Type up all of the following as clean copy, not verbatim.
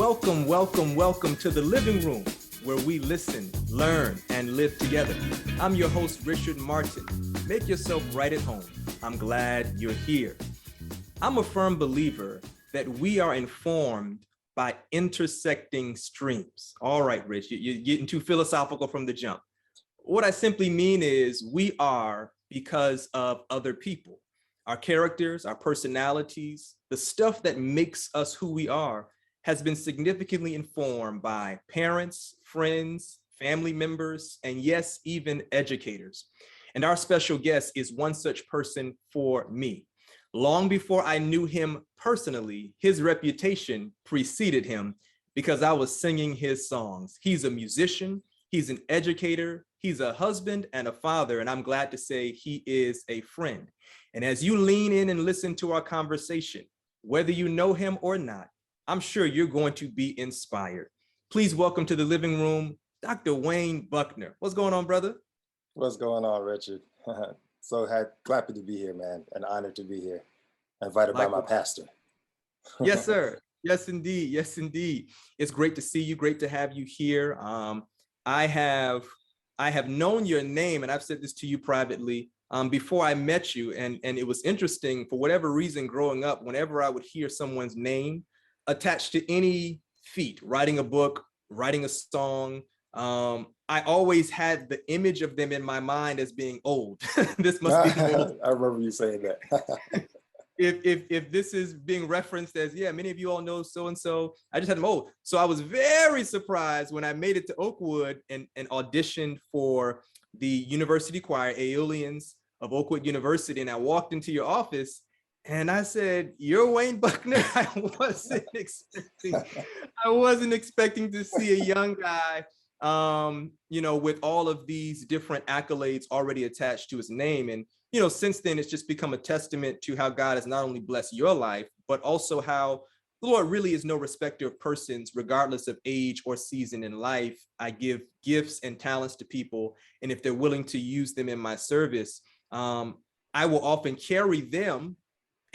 Welcome to the living room where we listen, learn, and live together. I'm your host, Richard Martin. Make yourself right at home. I'm glad you're here. I'm a firm believer that we are informed by intersecting streams. All right, Rich, you're getting too philosophical from the jump. What I simply mean is we are because of other people. Our characters, our personalities, the stuff that makes us who we are has been significantly informed by parents, friends, family members, and yes, even educators. And our special guest is one such person for me. Long before I knew him personally, his reputation preceded him because I was singing his songs. He's a musician, he's an educator, he's a husband and a father, and I'm glad to say he is a friend. And as you lean in and listen to our conversation, whether you know him or not, I'm sure you're going to be inspired. Please welcome to the living room, Dr. Wayne Bucknor. What's going on, brother? What's going on, Richard? So happy to be here, man, and honored to be here. Invited by my pastor. Yes, sir. Yes, indeed. Yes, indeed. It's great to see you. Great to have you here. I have known your name, and I've said this to you privately before I met you, and it was interesting. For whatever reason, growing up, whenever I would hear someone's name attached to any feat, writing a book, writing a song, I always had the image of them in my mind as being old. This must be old. I remember you saying that. If this is being referenced as, yeah, many of you all know so-and-so, I just had them old. So I was very surprised when I made it to Oakwood and auditioned for the university choir, Aeolians of Oakwood University. And I walked into your office and I said, "You're Wayne Bucknor." I wasn't expecting to see a young guy, with all of these different accolades already attached to his name. And, since then, it's just become a testament to how God has not only blessed your life, but also how the Lord really is no respecter of persons, regardless of age or season in life. I give gifts and talents to people, and if they're willing to use them in my service, I will often carry them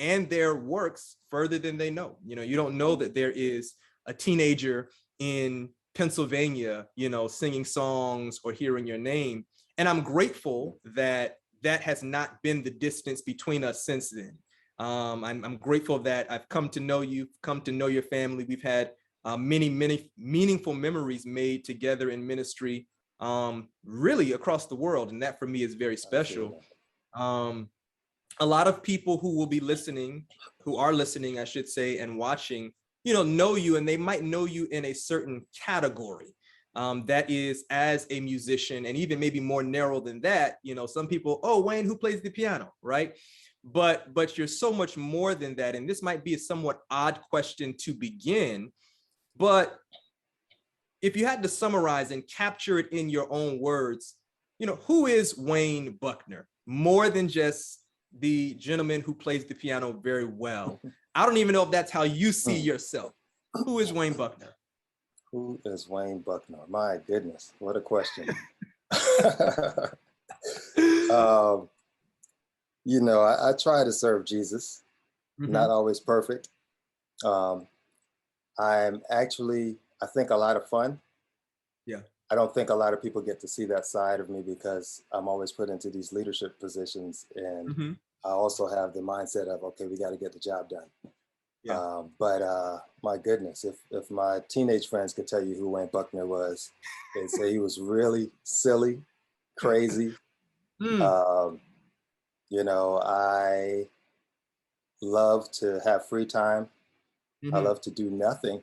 and their works further than they know. You don't know that there is a teenager in Pennsylvania, singing songs or hearing your name. And I'm grateful that has not been the distance between us since then. I'm grateful that I've come to know you, come to know your family. We've had many meaningful memories made together in ministry, really across the world. And that for me is very special. A lot of people who will be listening, who are listening, I should say, and watching, know you, and they might know you in a certain category. That is as a musician, and even maybe more narrow than that. Some people, oh, Wayne, who plays the piano, right? But you're so much more than that. And this might be a somewhat odd question to begin, but if you had to summarize and capture it in your own words, who is Wayne Bucknor? More than just the gentleman who plays the piano very well. I don't even know if that's how you see yourself. Who is Wayne Bucknor? Who is Wayne Bucknor? My goodness, what a question. I try to serve Jesus, not always perfect. I'm actually, I think, a lot of fun. Yeah. I don't think a lot of people get to see that side of me because I'm always put into these leadership positions, and I also have the mindset of, okay, we got to get the job done. Yeah. But my goodness, if my teenage friends could tell you who Wayne Bucknor was, they'd say he was really silly, crazy. I love to have free time. I love to do nothing,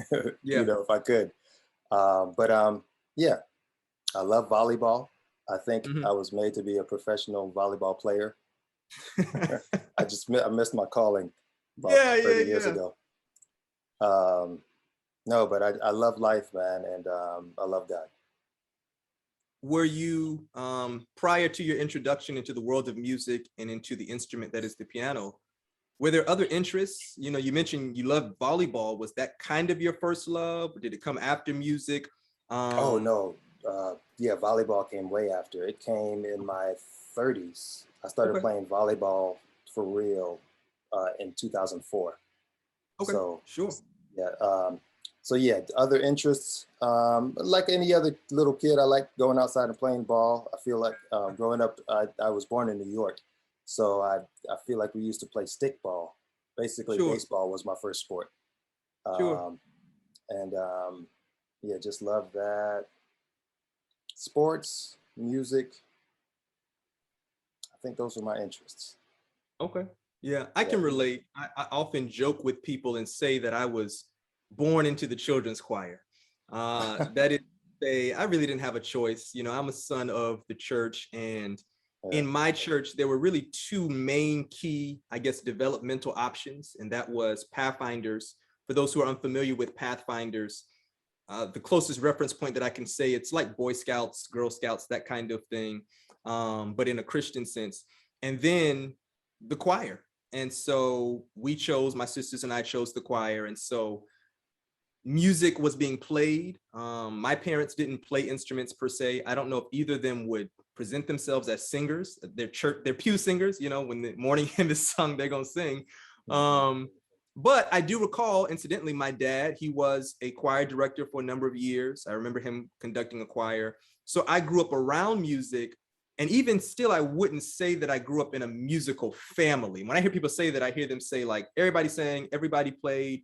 if I could. Yeah, I love volleyball. I think I was made to be a professional volleyball player. I missed my calling about 30 years ago. No, but I love life, man, and I love God. Were you, prior to your introduction into the world of music and into the instrument that is the piano, were there other interests? You mentioned you loved volleyball. Was that kind of your first love, or did it come after music? Oh, no. Volleyball came way after. It came in my 30s. I started playing volleyball for real in 2004. Okay, so, sure. Yeah. So yeah, other interests, like any other little kid, I like going outside and playing ball. I feel like growing up, I was born in New York. So I feel like we used to play stick ball. Basically, Sure, baseball was my first sport. sure. Um, and yeah, just love that. Sports, music, I think those were my interests. Okay. Yeah, I Yeah. can relate. I often joke with people and say that I was born into the children's choir. That is, say, I really didn't have a choice. You know, I'm a son of the church, and Yeah. in my church, there were really two main key, I guess, developmental options, and that was Pathfinders. For those who are unfamiliar with Pathfinders, the closest reference point that I can say, it's like Boy Scouts, Girl Scouts, that kind of thing, but in a Christian sense. And then the choir. And so we chose, my sisters and I chose the choir. And so music was being played. My parents didn't play instruments per se. I don't know if either of them would present themselves as singers. They're pew singers, you know, when the morning hymn is sung, they're gonna sing. But I do recall, incidentally, my dad, he was a choir director for a number of years. I remember him conducting a choir. So I grew up around music. And even still, I wouldn't say that I grew up in a musical family. When I hear people say that, I hear them say like, everybody sang, everybody played,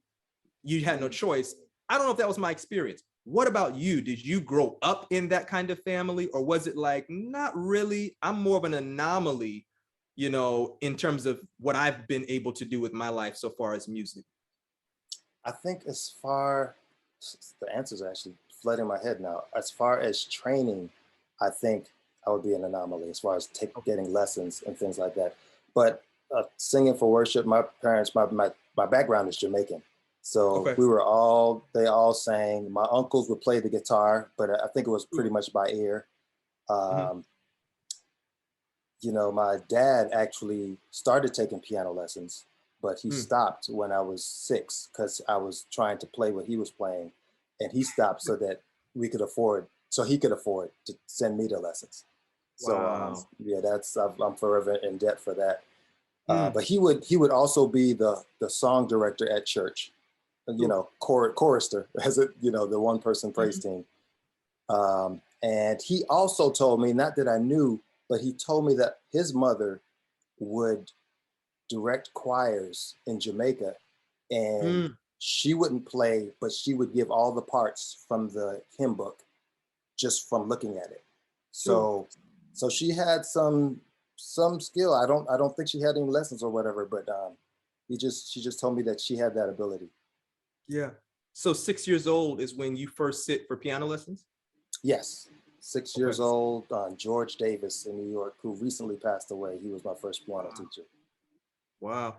you had no choice. I don't know if that was my experience. What about you? Did you grow up in that kind of family, or was it like, not really, I'm more of an anomaly, you know, in terms of what I've been able to do with my life so far as music? I think the answers are actually flooding my head now. As far as training, I think I would be an anomaly as far as getting lessons and things like that. But singing for worship, my parents, my background is Jamaican. So Okay. they all sang. My uncles would play the guitar, but I think it was pretty much by ear. Mm-hmm. Um, you know, my dad actually started taking piano lessons, but he Mm. stopped when I was 6 because I was trying to play what he was playing, and he stopped so that he could afford to send me to lessons. So Wow. yeah, I'm forever in debt for that. Mm. But he would also be the song director at church, you Sure. know, chorister, as it, you know, the one person praise Mhm. team. And he also told me, not that I knew, but he told me that his mother would direct choirs in Jamaica, and Mm. she wouldn't play, but she would give all the parts from the hymn book just from looking at it. Sure. So she had some skill. I don't think she had any lessons or whatever, but she just told me that she had that ability. Yeah. So 6 years old is when you first sit for piano lessons? Yes, 6 years Okay. old. George Davis in New York, who recently passed away. He was my first piano Wow. teacher. Wow.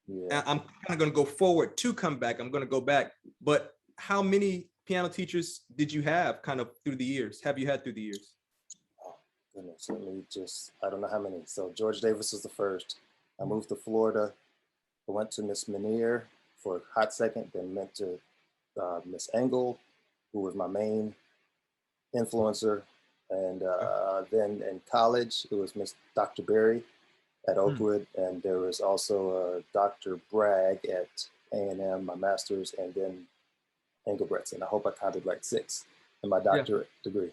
Yeah. I'm kind of going to go forward to come back. I'm going to go back. But how many piano teachers did you have kind of through the years? Have you had through the years? Oh, goodness, I don't know how many. So George Davis was the first. I moved to Florida. I went to Miss Menier for a hot second, then went to Miss Engel, who was my main influencer. And Okay. then in college, it was Miss Dr. Berry at Hmm. Oakwood, and there was also Dr. Bragg at A&M, my master's, and then Engelbrecht's. And I hope I counted like 6 in my Yeah. doctorate degree.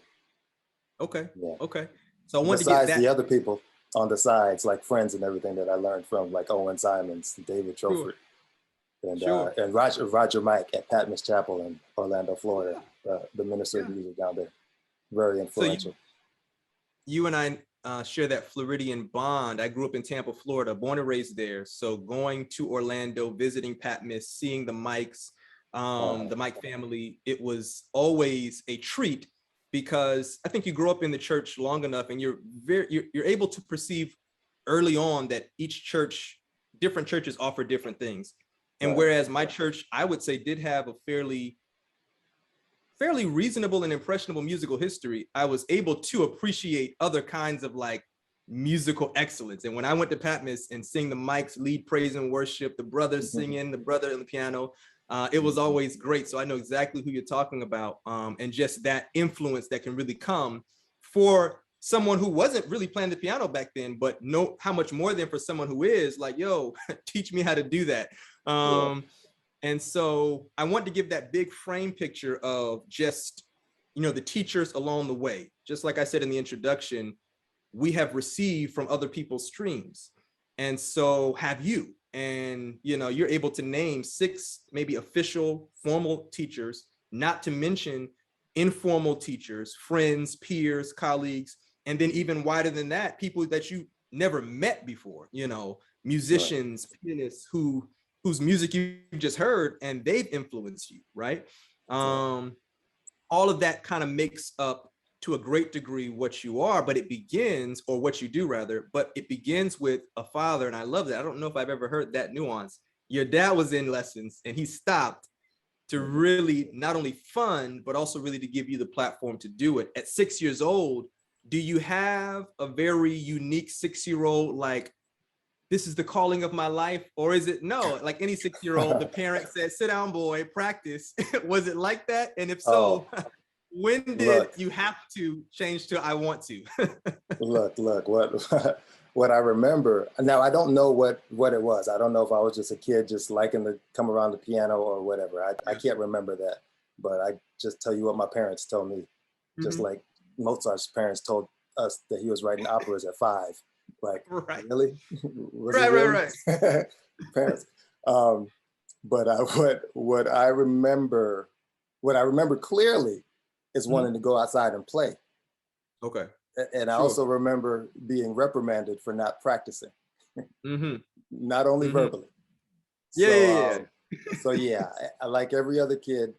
Okay. Yeah. Okay. So I wanted to get Besides the that. other people on the sides, like friends and everything that I learned from, like Owen Simons, David Sure. Troford, Sure. and Roger Mike at Patmos Chapel in Orlando, Florida, Yeah. the minister of Yeah. music down there. Very So influential. you and I share that Floridian bond. I grew up in Tampa, Florida, born and raised there. So going to Orlando, visiting Patmos, seeing the Mikes, Uh, the Mike family, it was always a treat because I think you grow up in the church long enough and you're able to perceive early on that each church, different churches offer different things. And right. whereas my church, I would say, did have a fairly reasonable and impressionable musical history, I was able to appreciate other kinds of like musical excellence. And when I went to Patmos and sing the Mike's lead praise and worship, the brothers singing, the brother on the piano, it was always great. So I know exactly who you're talking about, and just that influence that can really come for someone who wasn't really playing the piano back then, but know how much more than for someone who is like, yo, teach me how to do that. Yeah. And so I want to give that big frame picture of just, the teachers along the way. Just like I said in the introduction, we have received from other people's streams. And so have you. And, you're able to name 6 maybe official formal teachers, not to mention informal teachers, friends, peers, colleagues, and then even wider than that, people that you never met before, musicians, pianists whose music you just heard and they've influenced you, right? All of that kind of makes up to a great degree what you are, but it begins, or what you do rather, but it begins with a father. And I love that. I don't know if I've ever heard that nuance. Your dad was in lessons and he stopped to really not only fund, but also really to give you the platform to do it. At 6 years old, do you have a very unique 6-year-old, like, this is the calling of my life? Or is it no, like any 6-year-old, the parent said, sit down, boy, practice. Was it like that? And if so, when did you have to change to I want to? Look, what I remember, now I don't know what it was. I don't know if I was just a kid just liking to come around the piano or whatever. I can't remember that, but I just tell you what my parents told me. Just like Mozart's parents told us that he was writing operas at 5. Like, really? Right. Parents. But what I remember clearly is wanting to go outside and play. Okay. And I also remember being reprimanded for not practicing, not only verbally. Yeah. So yeah, I like every other kid,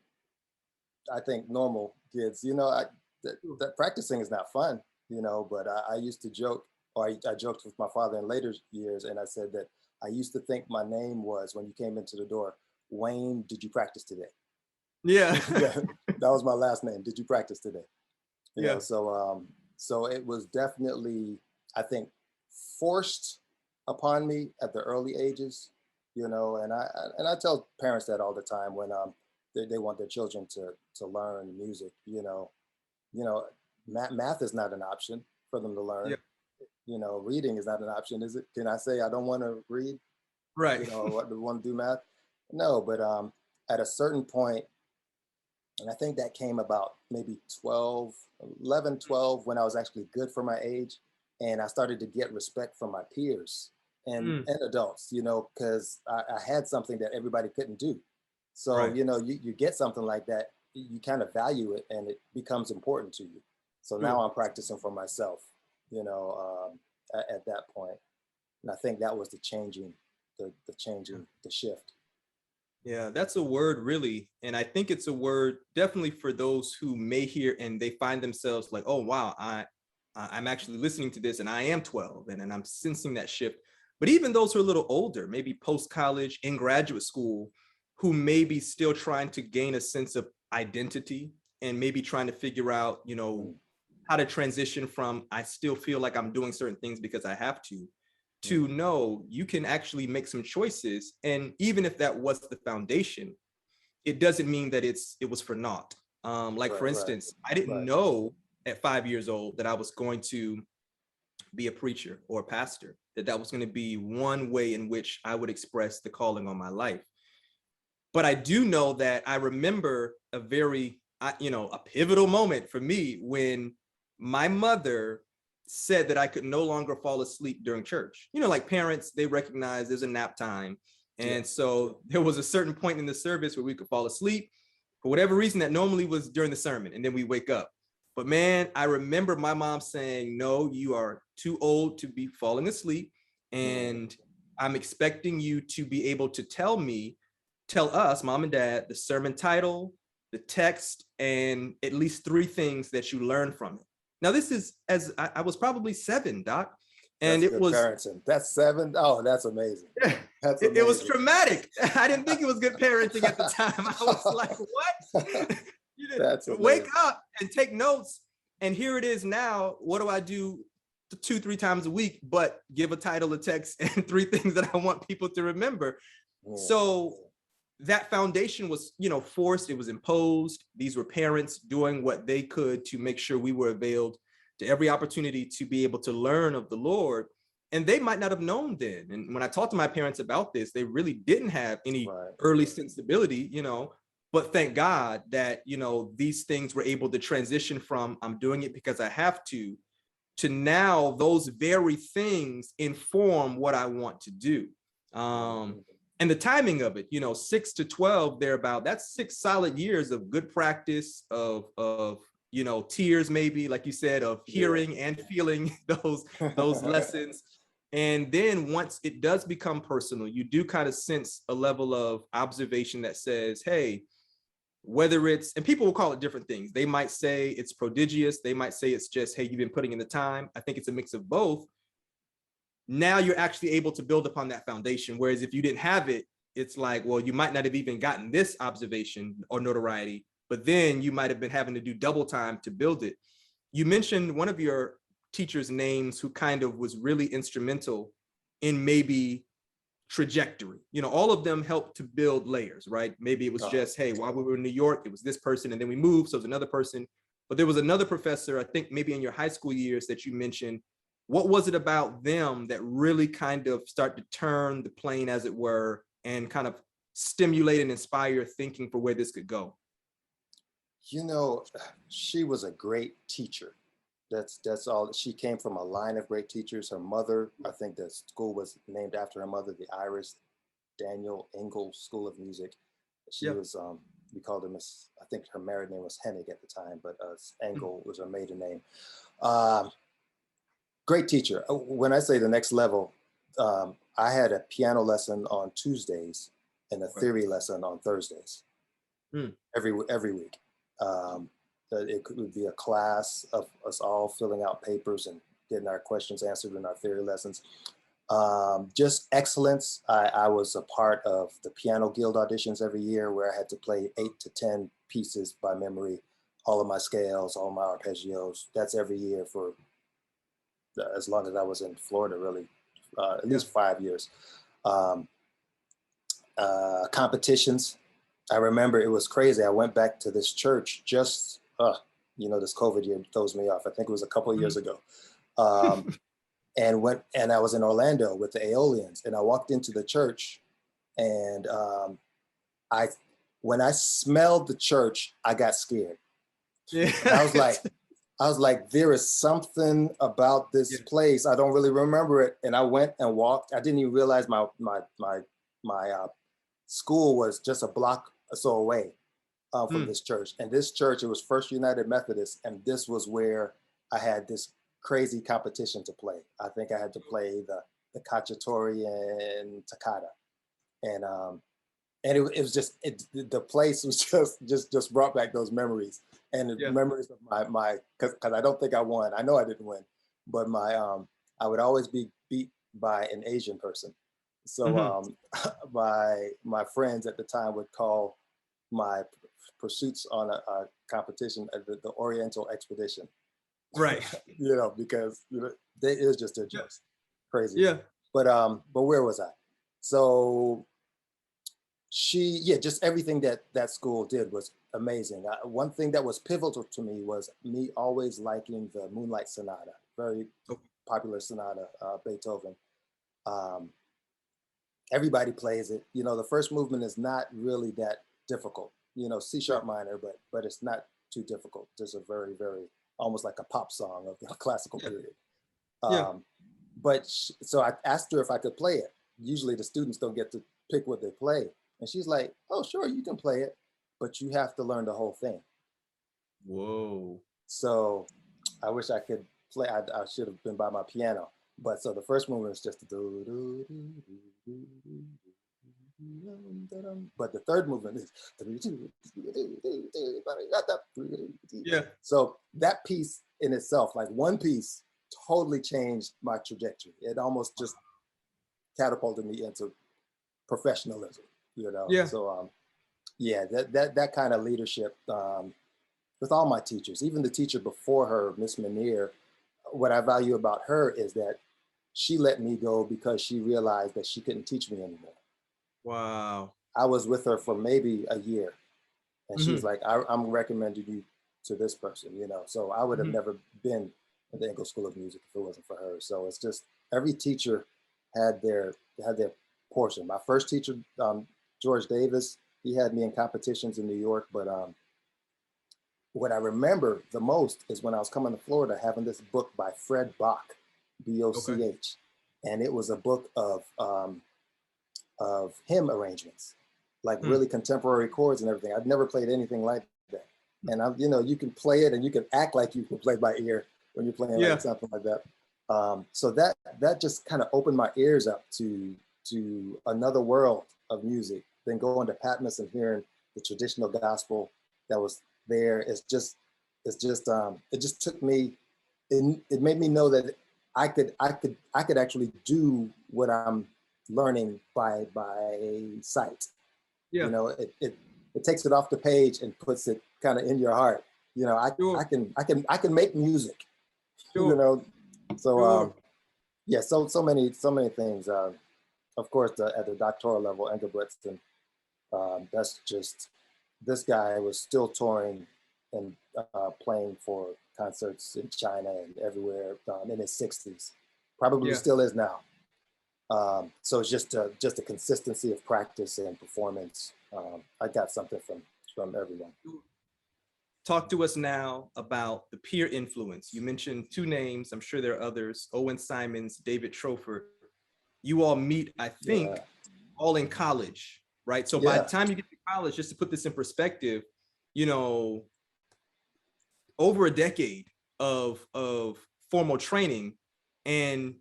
I think normal kids, that practicing is not fun, but I used to joke, or I joked with my father in later years, and I said that I used to think my name was, when you came into the door, Wayne, did you practice today? Yeah. That was my last name. Did you practice today? You Yeah. know, so it was definitely, I think, forced upon me at the early ages, and I tell parents that all the time when they want their children to learn music. Math is not an option for them to learn. Yeah. Reading is not an option, is it? Can I say I don't want to read? Right. Want to do math? No, but at a certain point, and I think that came about maybe 11, 12, when I was actually good for my age. And I started to get respect from my peers and adults, because I had something that everybody couldn't do. So, you get something like that, you kind of value it and it becomes important to you. So now I'm practicing for myself, at that point. And I think that was the shift. Yeah, that's a word, really. And I think it's a word definitely for those who may hear and they find themselves like, oh, wow, I'm actually listening to this and I am 12 and I'm sensing that shift. But even those who are a little older, maybe post-college, in graduate school, who may be still trying to gain a sense of identity and maybe trying to figure out, how to transition from I still feel like I'm doing certain things because I have to know you can actually make some choices. And even if that was the foundation, it doesn't mean that it was for naught. For instance, I didn't know at 5 years old that I was going to be a preacher or a pastor, that was going to be one way in which I would express the calling on my life. But I do know that I remember a very, a pivotal moment for me when my mother said that I could no longer fall asleep during church. Like parents, they recognize there's a nap time. And so there was a certain point in the service where we could fall asleep for whatever reason that normally was during the sermon. And then we wake up. But man, I remember my mom saying, no, you are too old to be falling asleep. And I'm expecting you to be able to tell us, mom and dad, the sermon title, the text, and at least 3 things that you learned from it. Now, this is as I was probably 7, Doc. And that's it was parenting. That's 7. Oh, that's amazing. That's amazing. It was traumatic. I didn't think it was good parenting at the time. I was like, what? You didn't wake up and take notes. And here it is now. What do I do 2-3 times a week, but give a title, a text, and 3 things that I want people to remember. So that foundation was, forced. It was imposed. These were parents doing what they could to make sure we were availed to every opportunity to be able to learn of the Lord. And they might not have known then. And when I talked to my parents about this, they really didn't have any early sensibility, you know, but thank God that, you know, these things were able to transition from I'm doing it because I have to now those very things inform what I want to do. And the timing of it, you know, 6 to 12, thereabout, that's 6 solid years of good practice, of you know, tears, maybe, like you said, of hearing and feeling those lessons. And then once it does become personal, you do kind of sense a level of observation that says, hey, whether it's, and people will call it different things. They might say it's prodigious. They might say it's just, hey, you've been putting in the time. I think it's a mix of both. Now you're actually able to build upon that foundation. Whereas if you didn't have it, it's like, well, you might not have even gotten this observation or notoriety, but then you might have been having to do double time to build it. You mentioned one of your teachers' names who kind of was really instrumental in maybe trajectory. You know, all of them helped to build layers, right? Maybe it was just, hey, while we were in New York, it was this person, and then we moved, so it was another person. But there was another professor, I think maybe in your high school years, that you mentioned. What was it about them that really kind of start to turn the plane, as it were, and kind of stimulate and inspire thinking for where this could go? You know, she was a great teacher. That's all. She came from a line of great teachers. Her mother, I think the school was named after her mother, the Iris Daniel Engel School of Music. She was, we called her Miss, I think her married name was Hennig at the time, but Engel was her maiden name. Great teacher. When I say the next level, I had a piano lesson on Tuesdays and a theory lesson on Thursdays, every week. It would be a class of us all filling out papers and getting our questions answered in our theory lessons. Just excellence. I was a part of the Piano Guild auditions every year, where I had to play 8 to 10 pieces by memory, all of my scales, all my arpeggios. That's every year for as long as I was in Florida, really, at least 5 years. Competitions. I remember it was crazy. I went back to this church just, you know, this COVID year throws me off. I think it was a couple of years ago. And I was in Orlando with the Aeolians, and I walked into the church, and when I smelled the church, I got scared. And I was like, there is something about this place. I don't really remember it. And I went and walked. I didn't even realize my school was just a block or so away from this church. And this church, it was First United Methodist. And this was where I had this crazy competition to play. I think I had to play the Cacciatorian Toccata. And it was just, the place was just brought back those memories. And the memories of my because I don't think I won. I know I didn't win, but I would always be beat by an Asian person. So my friends at the time would call my pursuits on a competition the Oriental Expedition. Right. You know, because you know, it was just a joke. Crazy. Yeah. But where was I? So just everything that school did was amazing. One thing that was pivotal to me was me always liking the Moonlight Sonata, very popular sonata, Beethoven. Everybody plays it. You know, the first movement is not really that difficult. You know, C sharp minor, but it's not too difficult. Just a very, very, almost like a pop song of the classical period. So I asked her if I could play it. Usually the students don't get to pick what they play. And she's like, oh, sure, you can play it, but you have to learn the whole thing. Whoa. So I wish I could play. I should have been by my piano. But so the first movement is just do, do, do, do, do, but the third movement is So that piece in itself, like one piece, totally changed my trajectory. It almost just catapulted me into professionalism, you know. So that kind of leadership with all my teachers, even the teacher before her, Miss Manier. What I value about her is that she let me go because she realized that she couldn't teach me anymore. Wow. I was with her for maybe a year, and she's like, I'm recommending you to this person, you know. So I would have never been in the Engel School of Music if it wasn't for her. So it's just, every teacher had their portion. My first teacher, George Davis, he had me in competitions in New York, but what I remember the most is when I was coming to Florida, having this book by Fred Bach, B-O-C-H, Okay. and it was a book of hymn arrangements, like really contemporary chords and everything. I'd never played anything like that, and you can play it and you can act like you can play by ear when you're playing like something like that. So that just kind of opened my ears up to another world of music. Then going to Patmos and hearing the traditional gospel that was there, it just took me. It made me know that I could actually do what I'm learning by sight. Yeah. You know, it takes it off the page and puts it kind of in your heart. You know, I can make music. Sure. You know, so Sure. yeah, so many things. Of course, at the doctoral level, Engelbretson, that's just, this guy was still touring and playing for concerts in China and everywhere in his 60s. Probably still is now. So it's just a consistency of practice and performance. I got something from everyone. Talk to us now about the peer influence. You mentioned two names. I'm sure there are others: Owen Simons, David Trofer. You all meet, I think, all in college, right? So by the time you get to college, just to put this in perspective, you know, over a decade of formal training, and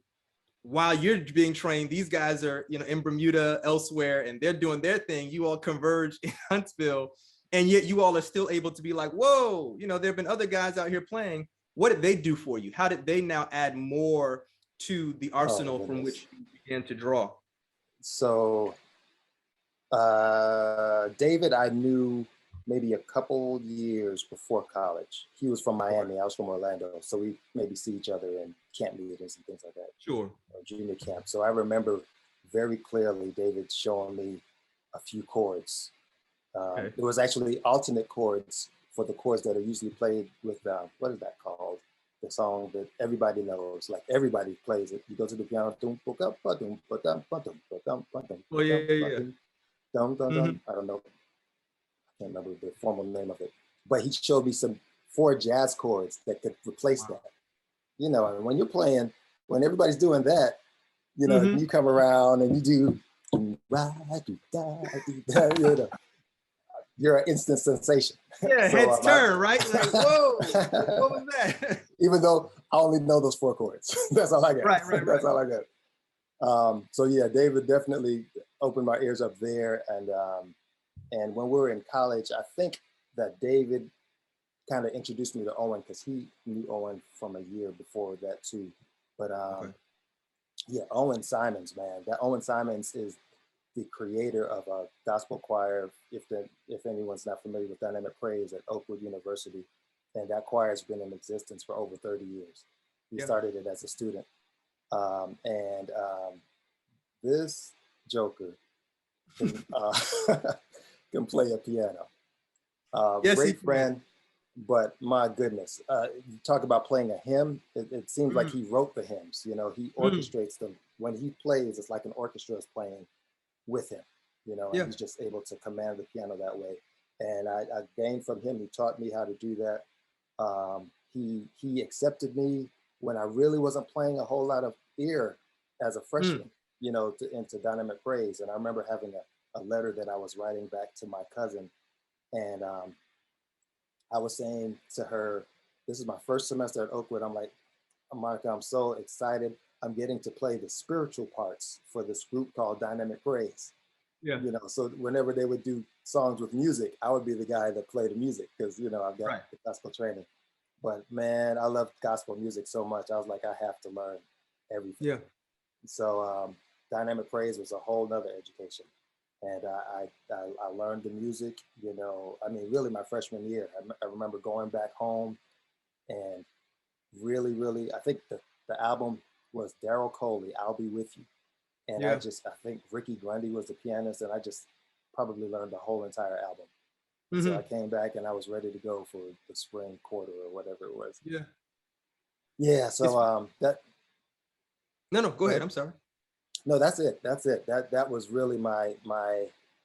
while you're being trained, these guys are, you know, in Bermuda, elsewhere, and they're doing their thing. You all converge in Huntsville, and yet you all are still able to be like, whoa, you know, there have been other guys out here playing. What did they do for you? How did they now add more to the arsenal from which you began to draw? So David, I knew maybe a couple years before college. He was from Miami, I was from Orlando. So we maybe see each other in camp meetings and things like that. Sure. Or junior camp. So I remember very clearly David showing me a few chords. It was actually alternate chords for the chords that are usually played with, what is that called? The song that everybody knows, like everybody plays it. You go to the piano, I don't know, I can't remember the formal name of it, but he showed me some 4 jazz chords that could replace that. You know, and when you're playing, when everybody's doing that, you know, you come around and you do, you know, you're an instant sensation. Yeah, so, heads turn, right? Like, whoa, what was that? Even though I only know those 4 chords. That's all I got. Right. That's all I got. So yeah, David definitely opened my ears up there. And when we were in college, I think that David kind of introduced me to Owen because he knew Owen from a year before that too. But yeah, Owen Simons, man, that Owen Simons is the creator of a gospel choir, if anyone's not familiar with Dynamic Praise at Oakwood University. And that choir has been in existence for over 30 years. He started it as a student. This joker can play a piano. Great friend, but my goodness, you talk about playing a hymn. It seems like he wrote the hymns. You know, he orchestrates them. When he plays, it's like an orchestra is playing with him. You know, and he's just able to command the piano that way. And I gained from him. He taught me how to do that. He accepted me when I really wasn't playing a whole lot of ear as a freshman. You know, into Dynamic Praise. And I remember having a letter that I was writing back to my cousin. And I was saying to her, this is my first semester at Oakwood. I'm like, Monica, I'm so excited. I'm getting to play the spiritual parts for this group called Dynamic Praise. Yeah. You know, so whenever they would do songs with music, I would be the guy that played the music because, you know, I've got the gospel training. But man, I love gospel music so much. I was like, I have to learn everything. Yeah. So Dynamic Praise was a whole nother education. And I learned the music, you know, I mean, really my freshman year. I remember going back home and really, I think the album was Daryl Coley, I'll Be With You. And I think Ricky Grundy was the pianist, and I just probably learned the whole entire album. So I came back and I was ready to go for the spring quarter or whatever it was. Yeah. So that. No, no, go ahead. I'm sorry. No, that's it. That's it. That was really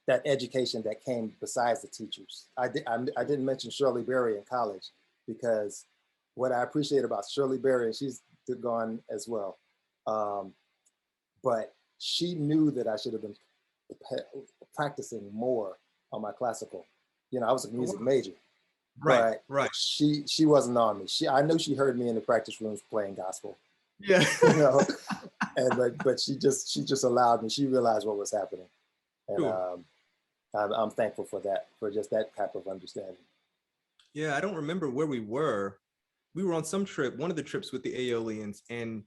that education that came besides the teachers. I didn't mention Shirley Berry in college because what I appreciate about Shirley Berry, and she's gone as well, but she knew that I should have been practicing more on my classical. You know, I was a music major, Right, but right. she wasn't on me. I knew she heard me in the practice rooms playing gospel. Yeah. You know, and but she just allowed me. She realized what was happening, and Sure. I'm thankful for that, for just that type of understanding. Yeah, I don't remember where we were. We were on some trip, one of the trips with the Aeolians, and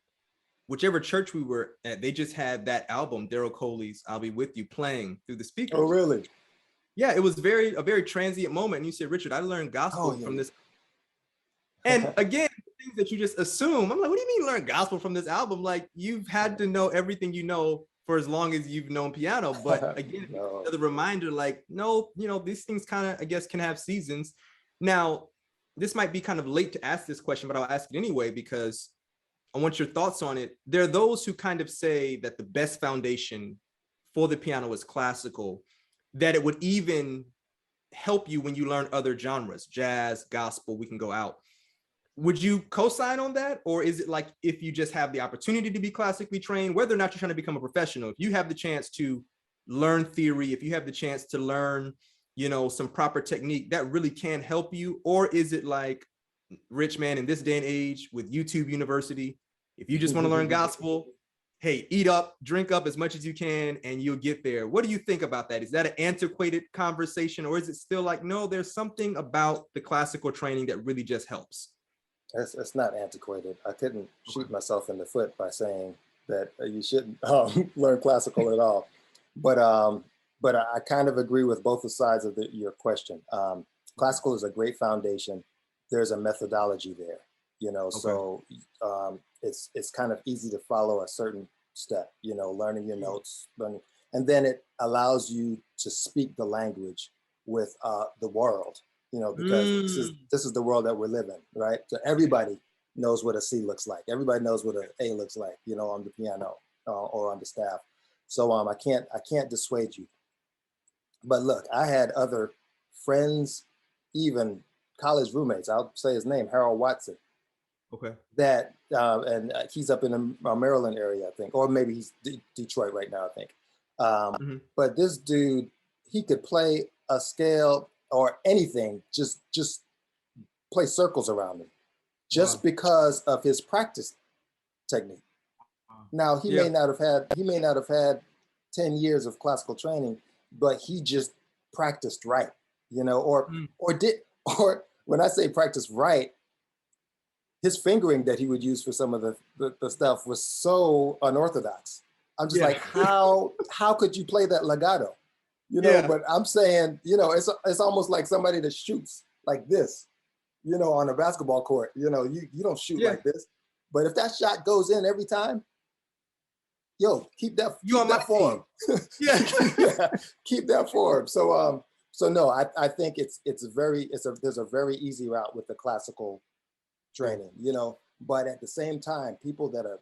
whichever church we were at, they just had that album, Daryl Coley's "I'll Be With You," playing through the speakers. Oh, really? Yeah, it was a very transient moment. And you said, Richard, I learned gospel from this. And again, things that you just assume. I'm like, what do you mean learn gospel from this album? Like, you've had to know everything you know for as long as you've known piano. But again, No. another reminder, like, no, you know, these things kind of, I guess, can have seasons. Now, this might be kind of late to ask this question, but I'll ask it anyway, because I want your thoughts on it. There are those who kind of say that the best foundation for the piano is classical, that it would even help you when you learn other genres, jazz, gospel, we can go out. Would you co-sign on that? Or is it like, if you just have the opportunity to be classically trained, whether or not you're trying to become a professional, if you have the chance to learn theory, if you have the chance to learn, you know, some proper technique, that really can help you? Or is it like, Rich, man, in this day and age with YouTube University, if you just want to learn gospel, hey, eat up, drink up as much as you can, and you'll get there? What do you think about that? Is that an antiquated conversation, or is it still like, no, there's something about the classical training that really just helps? It's not antiquated. I couldn't shoot myself in the foot by saying that you shouldn't learn classical at all. But I kind of agree with both the sides of your question. Classical is a great foundation. There's a methodology there, you know, so it's kind of easy to follow a certain step, you know, learning your notes, and then it allows you to speak the language with the world, you know, because this is the world that we're living, right? So everybody knows what a C looks like. Everybody knows what an A looks like, you know, on the piano or on the staff. So I can't dissuade you. But look, I had other friends, even college roommates. I'll say his name, Harold Watson. Okay. That and he's up in the Maryland area, I think, or maybe he's Detroit right now, I think. But this dude, he could play a scale or anything, just play circles around him, just because of his practice technique. Now he may not have had 10 years of classical training, but he just practiced right, you know, or when I say practice right, his fingering that he would use for some of the stuff was so unorthodox. I'm just like, how could you play that legato? You know, but I'm saying, you know, it's almost like somebody that shoots like this, you know, on a basketball court. You know, you don't shoot like this. But if that shot goes in every time, yo, keep that form. Keep that form. So no, I think there's a very easy route with the classical training, you know, but at the same time, people that are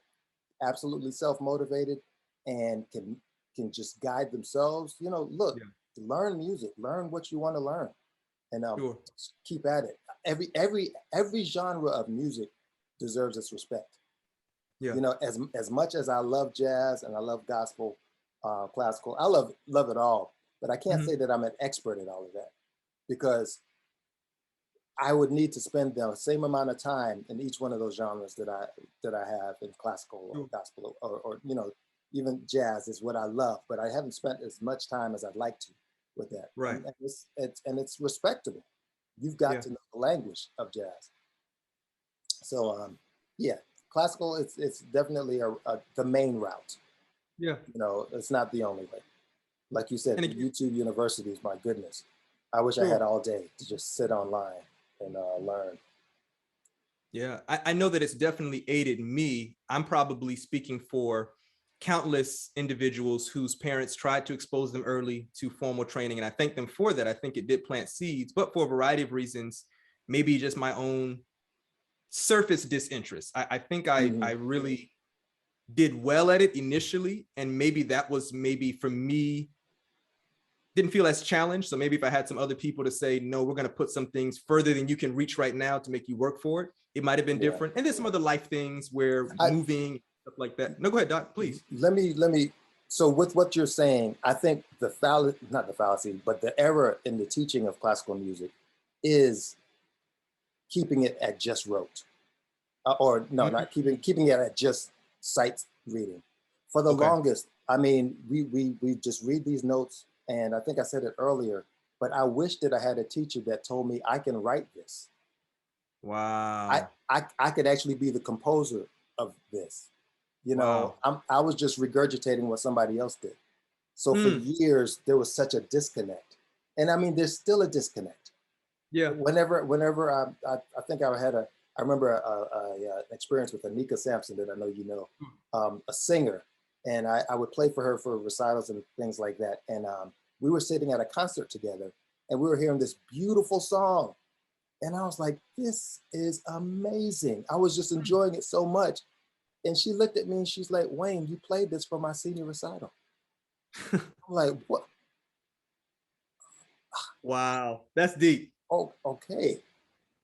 absolutely self-motivated and can just guide themselves, you know, look, learn music, learn what you want to learn, and keep at it. Every genre of music deserves its respect. You know, as much as I love jazz and I love gospel, classical, I love it all, but I can't say that I'm an expert at all of that, because I would need to spend the same amount of time in each one of those genres that I have in classical or gospel or you know, even jazz is what I love, but I haven't spent as much time as I'd like to with that. Right. And it's respectable. You've got to know the language of jazz. So yeah, classical it's definitely the main route. Yeah. You know, it's not the only way. Like you said, YouTube universities, my goodness. I wish I had all day to just sit online and learn. Yeah, I know that it's definitely aided me. I'm probably speaking for countless individuals whose parents tried to expose them early to formal training, and I thank them for that. I think it did plant seeds, but for a variety of reasons, maybe just my own surface disinterest. I think I really did well at it initially, and maybe that was maybe for me, didn't feel as challenged. So maybe if I had some other people to say, no, we're going to put some things further than you can reach right now to make you work for it, it might have been different. And there's some other life things where moving, stuff like that. No, go ahead, Doc, please. Let me. So with what you're saying, I think not the fallacy, but the error in the teaching of classical music is keeping it at just rote, or no, not keeping it at just sight reading. For the longest, I mean, we just read these notes, and I think I said it earlier, but I wish that I had a teacher that told me I can write this. Wow. I could actually be the composer of this. You know, I was just regurgitating what somebody else did. So for years, there was such a disconnect. And I mean, there's still a disconnect. Yeah. Whenever I think I remember an experience with Anika Sampson that I know you know, a singer. And I would play for her for recitals and things like that. And we were sitting at a concert together, and we were hearing this beautiful song. And I was like, this is amazing. I was just enjoying it so much. And she looked at me and she's like, Wayne, you played this for my senior recital. I'm like, what? Wow, that's deep. Oh, okay.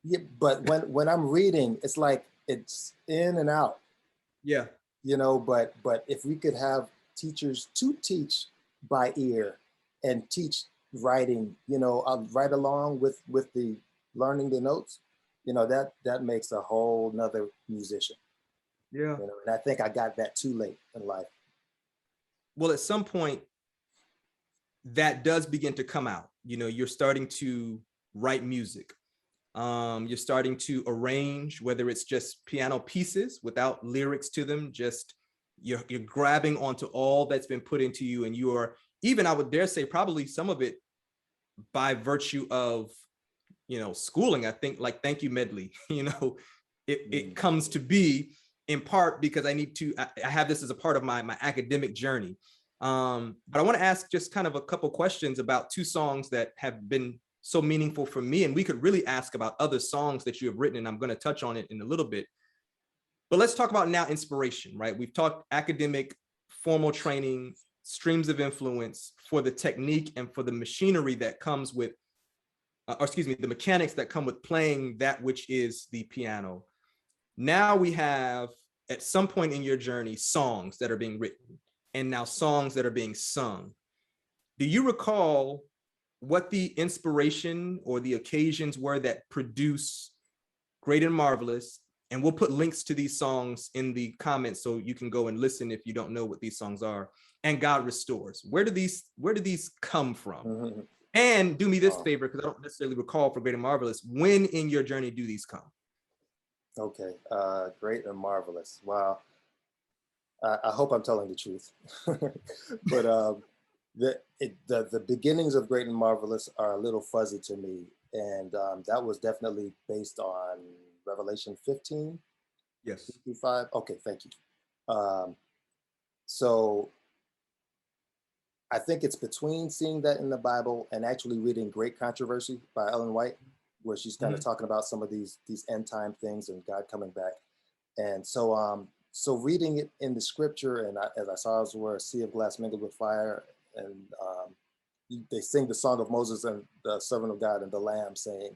Yeah, but when I'm reading, it's like it's in and out. Yeah. You know, but if we could have teachers to teach by ear and teach writing, you know, right along with the learning the notes, you know, that makes a whole nother musician. Yeah. You know, and I think I got that too late in life. Well, at some point, that does begin to come out. You know, you're starting to write music. You're starting to arrange, whether it's just piano pieces without lyrics to them, just you're grabbing onto all that's been put into you, and you are, even I would dare say, probably some of it by virtue of, you know, schooling. I think like Thank You Medley, you know, it comes to be in part because I have this as a part of my academic journey. But I want to ask just kind of a couple questions about two songs that have been so meaningful for me. And we could really ask about other songs that you have written, and I'm going to touch on it in a little bit. But let's talk about now inspiration, right? We've talked academic, formal training, streams of influence for the technique and for the machinery that comes with, the mechanics that come with playing that which is the piano. Now we have, at some point in your journey, songs that are being written, and now songs that are being sung. Do you recall what the inspiration or the occasions were that produce Great and Marvelous? And we'll put links to these songs in the comments so you can go and listen if you don't know what these songs are. And God Restores. Where do these come from? And do me this favor, because I don't necessarily recall for Great and Marvelous. When in your journey do these come? Okay, Great and Marvelous. Wow. I hope I'm telling the truth. But the beginnings of Great and Marvelous are a little fuzzy to me. And that was definitely based on Revelation 15. Yes. 55. Okay, thank you. So I think it's between seeing that in the Bible and actually reading Great Controversy by Ellen White, where she's kind of talking about some of these end time things and God coming back. And so so reading it in the scripture, and as I saw, it was a sea of glass mingled with fire, and they sing the song of Moses and the servant of God and the Lamb saying.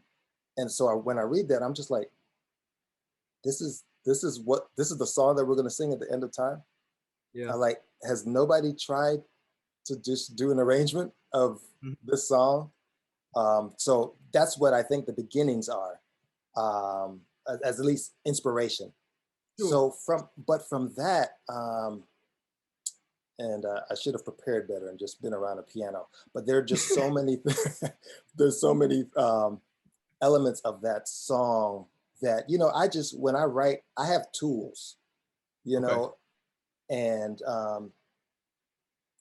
And so when I read that, I'm just like, this is the song that we're going to sing at the end of time. Yeah. Like, has nobody tried to just do an arrangement of this song? So that's what I think the beginnings are, as at least inspiration. Sure. So from that, and I should have prepared better and just been around a piano, but there are just so many, there's so many elements of that song that, you know, when I write, I have tools, you know, and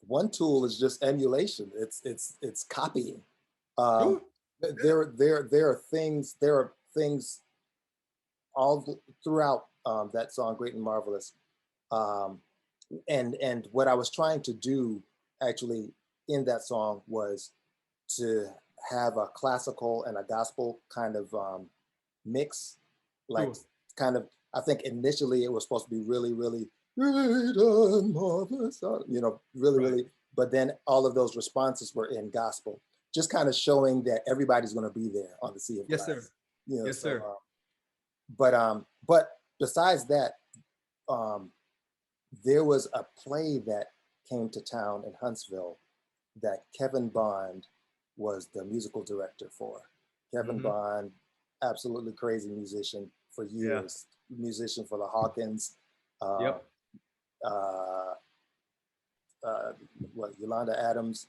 one tool is just emulation. It's copying. There are things all throughout that song, Great and Marvelous. And what I was trying to do actually in that song was to have a classical and a gospel kind of mix. Like kind of, I think initially it was supposed to be really, really great and marvelous, you know, really, Right. really. But then all of those responses were in gospel, just kind of showing that everybody's going to be there on the sea of Yes, sir. glass. You know, Yes, sir. but besides that, um, there was a play that came to town in Huntsville that Kevin Bond was the musical director for. Kevin Mhm. Bond, absolutely crazy musician for Yeah. years, musician for the Hawkins, uh, Yep. uh, Yolanda Adams.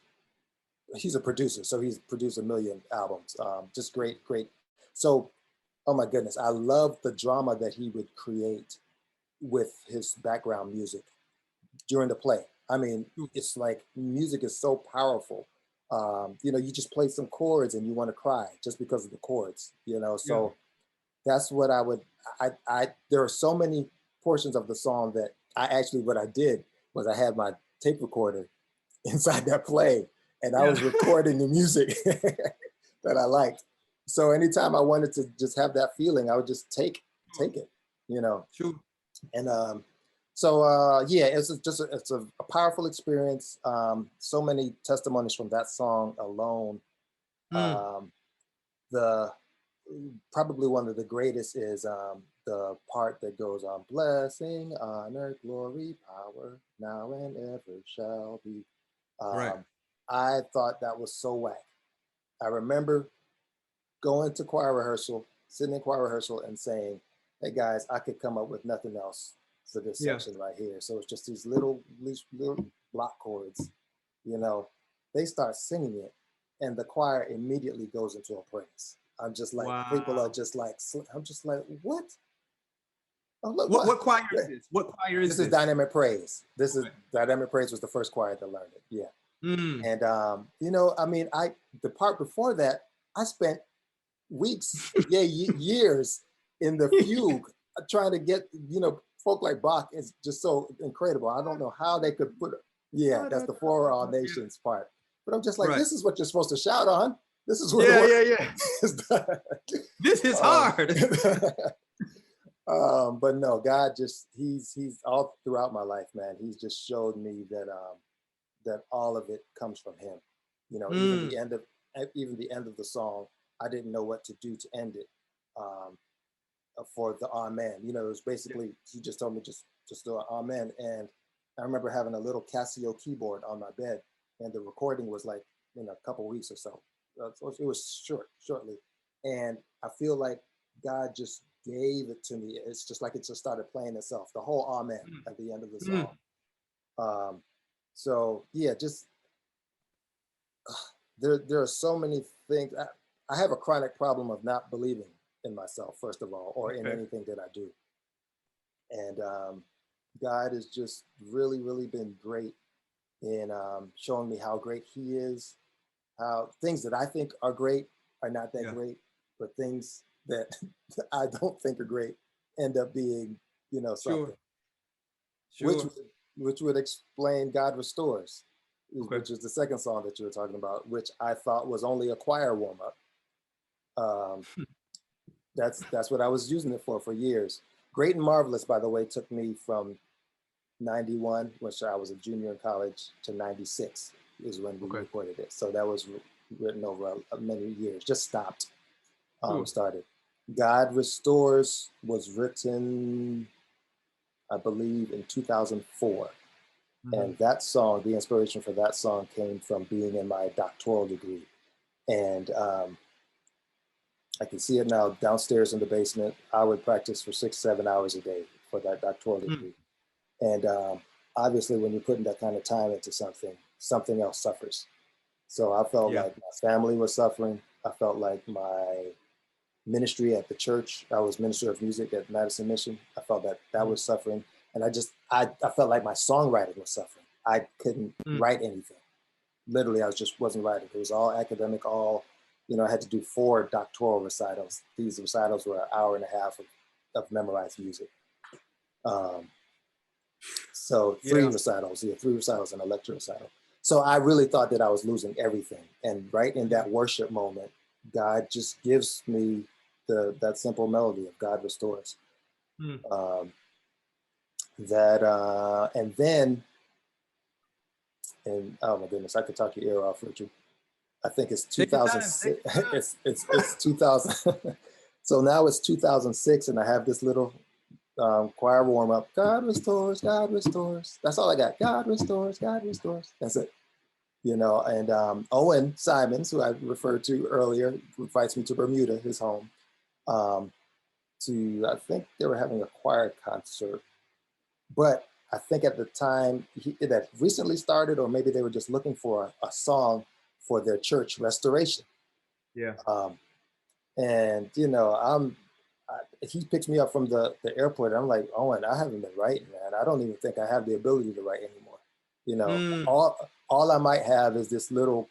He's a producer, so he's produced a million albums. Just great, great. So, oh my goodness, I love the drama that he would create with his background music during the play. I mean, it's like music is so powerful. You know, you just play some chords and you want to cry just because of the chords, you know. Yeah. So that's what I would, there are so many portions of the song that I actually, what I did was I had my tape recorder inside that play and I Yeah. was recording the music that I liked. So anytime I wanted to just have that feeling, I would just take it, you know. Sure. And yeah, it's a powerful experience. So many testimonies from that song alone. Mm. Um, the Probably one of the greatest is the part that goes on, blessing, honor, glory, power, now and ever shall be. Right. I thought that was so whack. I remember going to choir rehearsal, sitting in choir rehearsal and saying, hey guys, I could come up with nothing else for this Yeah. section right here. So it's just these little block chords, you know, they start singing it and the choir immediately goes into a praise. I'm just like, people are Wow. just like, I'm just like, what? Oh, look, What choir is this? What choir is this is this? Dynamic Praise. This is Okay. Dynamic Praise was the first choir that learned it. Yeah. Mm. And, you know, I mean, the part before that, I spent weeks, yeah, years in the fugue trying to get, you know, folk like Bach is just so incredible. I don't know how they could put, yeah, that's the For All Yeah. Nations part. But I'm just like, Right. this is what you're supposed to shout on. This is where the Yeah, work yeah, yeah. is done. This is Um, hard. but no, God just, he's all throughout my life, man. He's just showed me that, that all of it comes from him. You know, Mm. even the end of the song, I didn't know what to do to end it. Um, for the amen. You know, it was Yeah. basically, he just told me just do an amen. And I remember having a little Casio keyboard on my bed and the recording was like in a couple weeks or so. So it was shortly. And I feel like God just gave it to me. It's just like it just started playing itself, the whole amen Mm. at the end of the song. Mm. Um, so yeah, just there are so many things. I have a chronic problem of not believing in myself, first of all, or in Okay. anything that I do. And God has just really, really been great in showing me how great He is, how things that I think are great are not that Yeah. great, but things that I don't think are great end up being, you know, Sure. something, which Sure. which would explain God Restores, Okay. which is the second song that you were talking about, which I thought was only a choir warm up. Um, that's what I was using it for years. Great and Marvelous, by the way, took me from 91, which I was a junior in college, to 96 is when we Okay. recorded it. So that was written over many years, just stopped, Sure. started. God Restores was written, I believe, in 2004. Mm-hmm. And that song, the inspiration for that song came from being in my doctoral degree. And I can see it now downstairs in the basement. I would practice for 6, 7 hours a day for that doctoral Mm. degree. And obviously, when you're putting that kind of time into something, something else suffers. So I felt Yeah. like my family was suffering. I felt like my ministry at the church, I was minister of music at Madison Mission. I felt that that Mm. was suffering. And I felt like my songwriting was suffering. I couldn't Mm. write anything. Literally, I just wasn't writing. It was all academic, all, you know, I had to do 4 doctoral recitals. These recitals were an hour and a half of memorized music. Um, So Yeah. 3 recitals and a lecture recital. So I really thought that I was losing everything. And right in that worship moment, God just gives me that simple melody of God Restores. Mm. Um, that, and then, and oh my goodness, I could talk your ear off, Richard. I think it's Take your time. Take 2006. your time. It's 2000. So now it's 2006, and I have this little choir warm up. God restores, God restores. That's all I got. God restores, God restores. That's it. You know, and Owen Simons, who I referred to earlier, invites me to Bermuda, his home, to, I think they were having a choir concert. But I think at the time it had recently started, or maybe they were just looking for a song for their church restoration. Yeah. And, you know, he picks me up from the airport. And I'm like, Owen, I haven't been writing, man. I don't even think I have the ability to write anymore. You know, all I might have is this little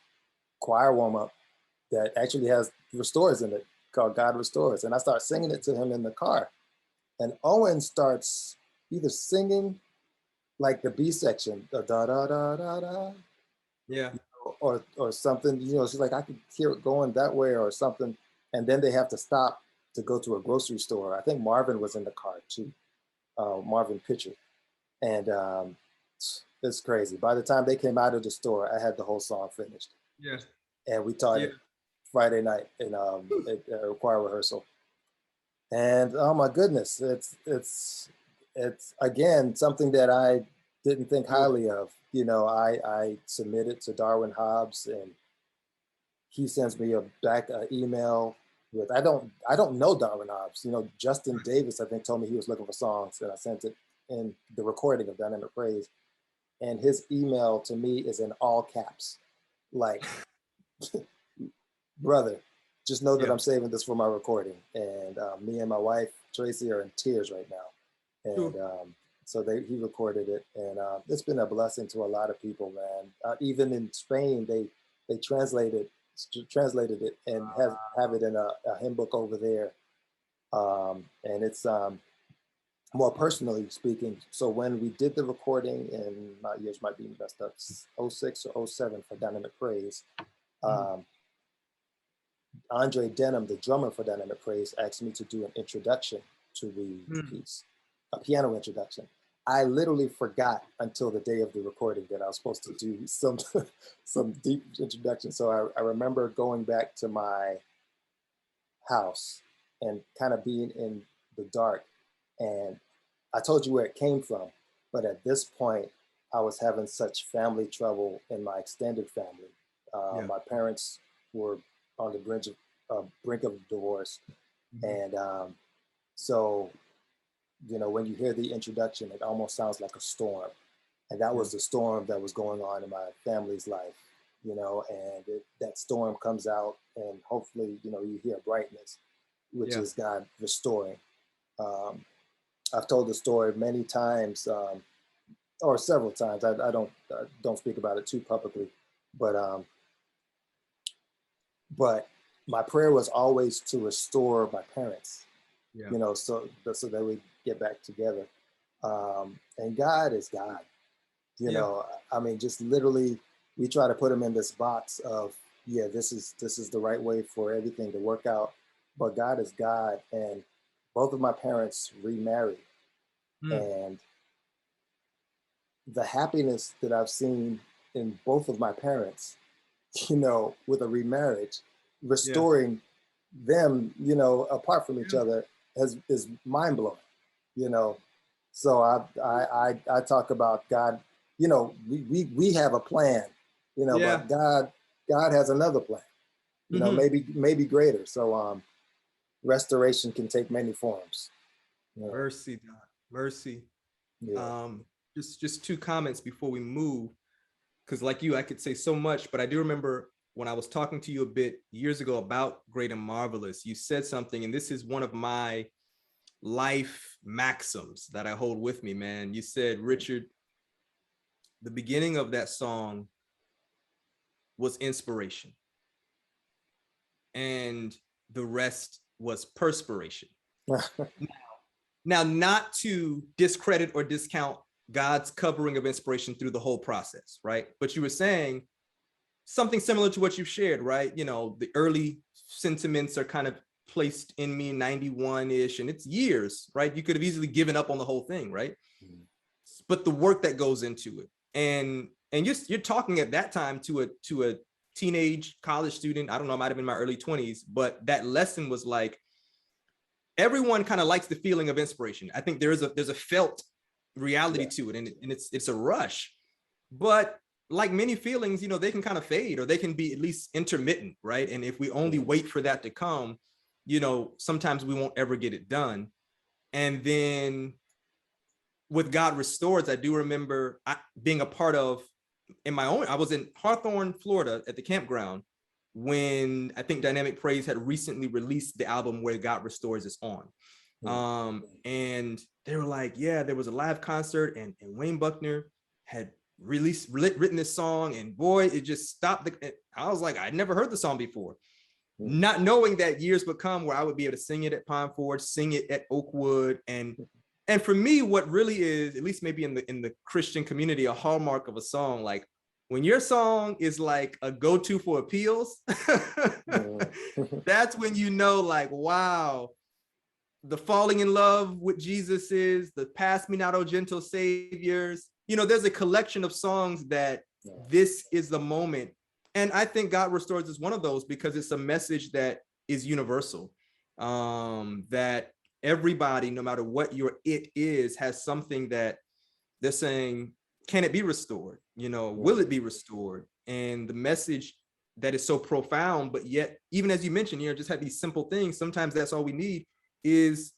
choir warm up that actually has restores in it called God Restores. And I start singing it to him in the car. And Owen starts either singing like the B section, da da da da da da, Yeah. or something. You know, she's like, I could hear it going that way or something. And then they have to stop to go to a grocery store. I think Marvin was in the car too, Marvin Pitcher. And it's crazy. By the time they came out of the store, I had the whole song finished. Yeah. And we taught it Friday night in at a choir rehearsal. And oh my goodness, it's again something that I didn't think highly of. You know, I submitted to Darwin Hobbs, and he sends me back an email with I don't know Darwin Hobbs. You know, Justin Davis I think told me he was looking for songs, and I sent it in the recording of Dynamic Praise, and his email to me is in all caps, like, brother, just know that I'm saving this for my recording. And me and my wife Tracy are in tears right now, and so he recorded it, and it's been a blessing to a lot of people, man. Even in Spain, they translated it and have it in a hymn book over there, and it's more personally speaking. So when we did the recording, and my years might be messed up, 06 or 07 for Dynamic Praise, Andre Denham, the drummer for Dynamic Praise, asked me to do an introduction to the piece, a piano introduction. I literally forgot until the day of the recording that I was supposed to do some deep introduction. So I remember going back to my house and kind of being in the dark. And I told you where it came from, but at this point, I was having such family trouble in my extended family. My parents were on the brink of divorce. And so, you know, when you hear the introduction, it almost sounds like a storm. And that was the storm that was going on in my family's life, you know, and that storm comes out, and hopefully, you know, you hear brightness, which is God restoring. I've told the story many times, or several times. I don't speak about it too publicly, but my prayer was always to restore my parents, you know, so that we get back together. And God is God, you know. I mean, just literally, we try to put him in this box of, this is the right way for everything to work out, but God is God. And both of my parents remarried, and the happiness that I've seen in both of my parents, you know, with a remarriage, restoring them, you know, apart from each other, is mind blowing, you know. So I talk about God, you know, we have a plan, you know, but God has another plan, you know, maybe greater. So restoration can take many forms. You know? Mercy, God, mercy. Just two comments before we move, because like you, I could say so much, but I do remember when I was talking to you a bit years ago about Great and Marvelous, you said something, and this is one of my life maxims that I hold with me, man. You said, Richard, the beginning of that song was inspiration, and the rest was perspiration. Now, not to discredit or discount God's covering of inspiration through the whole process, right? But you were saying something similar to what you've shared, right? You know, the early sentiments are kind of placed in me 91-ish, and it's years, right? You could have easily given up on the whole thing, right? but the work that goes into it. And you're talking at that time to a teenage college student. I don't know, I might have been in my early 20s, but that lesson was like, everyone kind of likes the feeling of inspiration. I think there's a felt reality to it, and it's a rush. But like many feelings, you know, they can kind of fade, or they can be at least intermittent, right? And if we only wait for that to come, you know, sometimes we won't ever get it done. And then with God Restores, I do remember being a part of, I was in Hawthorne, Florida at the campground when I think Dynamic Praise had recently released the album Where God Restores is on. And they were like, yeah, there was a live concert, and Wayne Bucknor had written this song, and boy, it just stopped. I was like, I'd never heard the song before, not knowing that years would come where I would be able to sing it at Pine Forge, sing it at Oakwood. And for me, what really is, at least maybe in the Christian community, a hallmark of a song, like when your song is like a go-to for appeals, that's when you know, like, wow, the falling in love with Jesus is, the pass me not, oh gentle saviors. You know, there's a collection of songs that this is the moment. And I think God Restores is one of those, because it's a message that is universal, that everybody, no matter what your it is, has something that they're saying, can it be restored? You know, will it be restored? And the message that is so profound, but yet, even as you mentioned, you know, just have these simple things. Sometimes that's all we need, is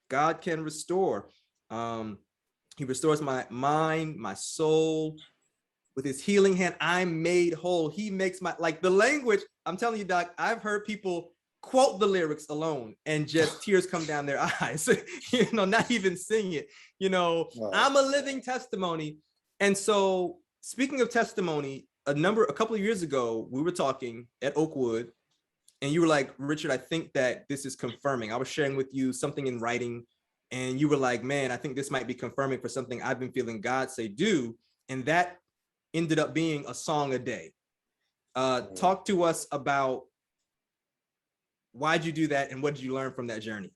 God can restore. He restores my mind, my soul. With his healing hand, I'm made whole. He makes my, like, the language, I'm telling you, Doc, I've heard people quote the lyrics alone and just tears come down their eyes, you know, not even sing it, you know. I'm a living testimony. And so, speaking of testimony, a couple of years ago, we were talking at Oakwood, and you were like, Richard, I think that this is confirming. I was sharing with you something in writing, and you were like, man, I think this might be confirming for something I've been feeling God say do. And that ended up being a song a day. Talk to us about, why'd you do that, and what did you learn from that journey?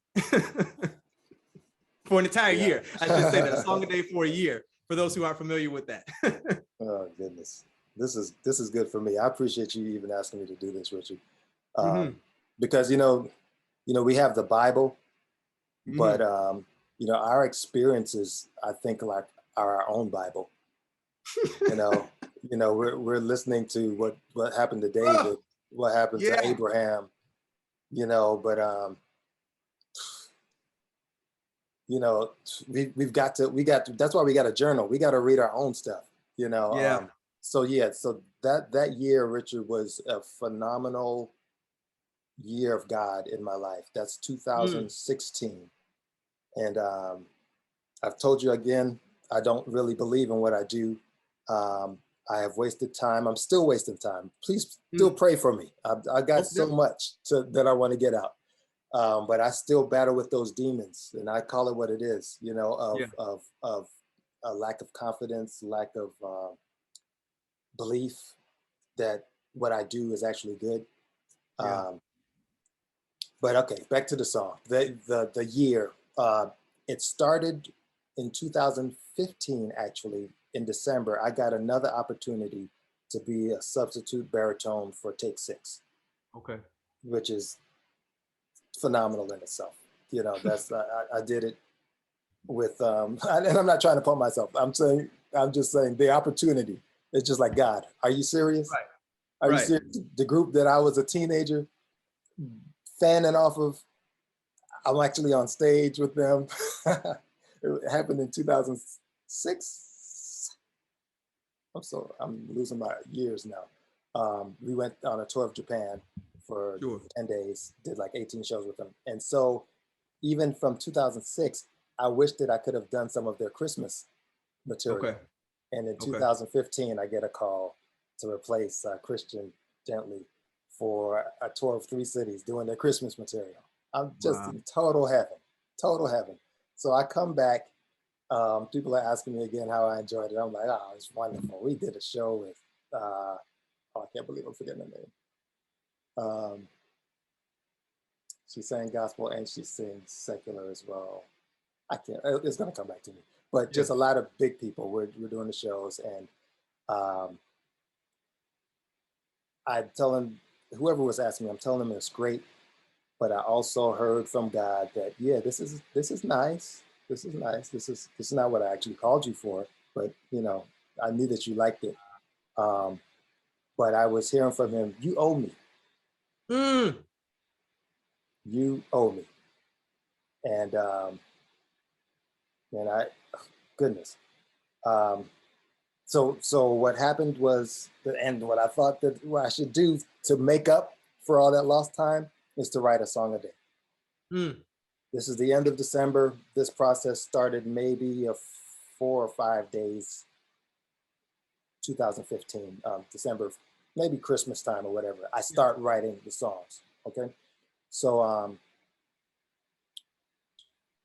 For an entire year. I should say that, a song a day for a year, for those who aren't familiar with that. Oh goodness, this is good for me. I appreciate you even asking me to do this, Richard, because you know we have the Bible, but you know, our experiences, I think, like, are our own Bible. You know, we're listening to what happened to David, what happened to Abraham, you know, but you know, we got to, that's why we got to journal. We got to read our own stuff, you know. So that year, Richard, was a phenomenal year of God in my life. That's 2016. And I've told you again, I don't really believe in what I do. I have wasted time. I'm still wasting time. Please still pray for me. I got so much that I want to get out. But I still battle with those demons, and I call it what it is, you know, of a lack of confidence, lack of belief that what I do is actually good. But okay, back to the song. The year, it started in 2015, actually. In December, I got another opportunity to be a substitute baritone for Take 6. Okay. Which is phenomenal in itself. You know, that's I did it with and I'm not trying to pump myself. I'm just saying the opportunity. It's just like, God, are you serious? Right. Are you serious? The group that I was a teenager fanning off of, I'm actually on stage with them. It happened in 2006. I'm losing my years now. We went on a tour of Japan for 10 days, did like 18 shows with them. And so even from 2006, I wish that I could have done some of their Christmas material. Okay. And in 2015, I get a call to replace Christian Gently for a tour of 3 cities doing their Christmas material. I'm just in total heaven. So I come back. People are asking me again how I enjoyed it. I'm like, oh, it's wonderful. We did a show with, I can't believe I'm forgetting her name. She sang gospel and she sings secular as well. I can't, it's gonna come back to me. But just a lot of big people were doing the shows, and I'm telling whoever was asking me, I'm telling them it's great, but I also heard from God that, yeah, this is nice. This is nice. This is not what I actually called you for, but you know, I knew that you liked it. But I was hearing from him, you owe me. You owe me. And I, goodness. So what happened was, and what I thought that what I should do to make up for all that lost time is to write a song a day. This is the end of December. This process started maybe 4 or 5 days, 2015, December, maybe Christmas time or whatever. I start writing the songs, okay? So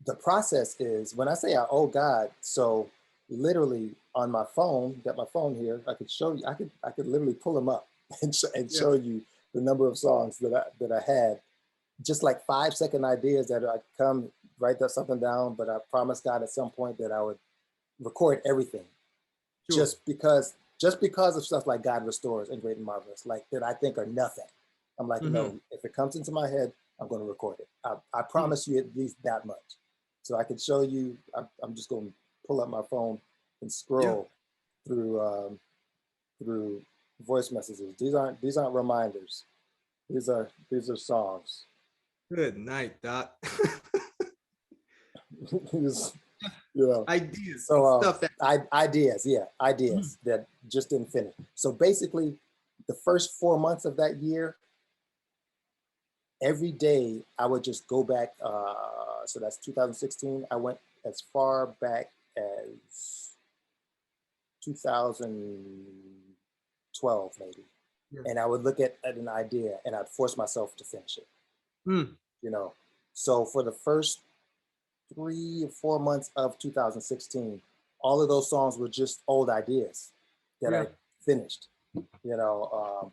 the process is, when I say I owe God, so literally on my phone, got my phone here, I could show you, I could literally pull them up and show you the number of songs that I had, just like 5-second ideas that I come write that something down, but I promised God at some point that I would record everything. Just because of stuff like God Restores and Great and Marvelous, like that I think are nothing. I'm like, no, if it comes into my head, I'm going to record it. I promise you at least that much. So I can show you, I'm just going to pull up my phone and scroll through voice messages. These aren't reminders. These are songs. Good night, Doc. You know, ideas. So stuff that ideas that just didn't finish. So basically, the first 4 months of that year, every day I would just go back. So that's 2016. I went as far back as 2012, maybe. And I would look at an idea and I'd force myself to finish it. You know, so for the first 3 or 4 months of 2016, all of those songs were just old ideas that I finished, you know,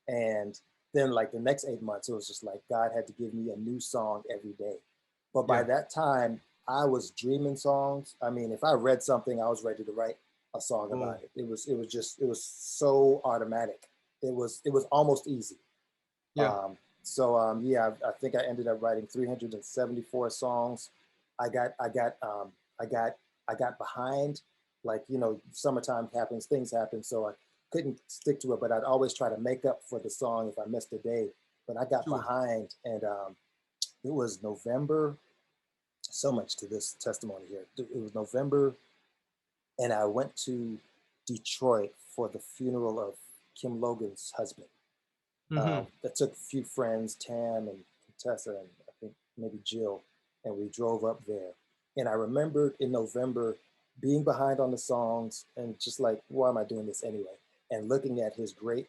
and then like the next 8 months, it was just like God had to give me a new song every day. But by that time, I was dreaming songs. I mean, if I read something, I was ready to write a song about it. It was so automatic. It was almost easy. I think I ended up writing 374 songs. I got behind, like, you know, summertime happens, things happen, so I couldn't stick to it, but I'd always try to make up for the song if I missed a day. But I got behind, and it was November. So much to this testimony here. It was November, and I went to Detroit for the funeral of Kim Logan's husband. That took a few friends, Tam and Tessa, and I think maybe Jill, and we drove up there. And I remembered in November being behind on the songs and just like, why am I doing this anyway? And looking at his great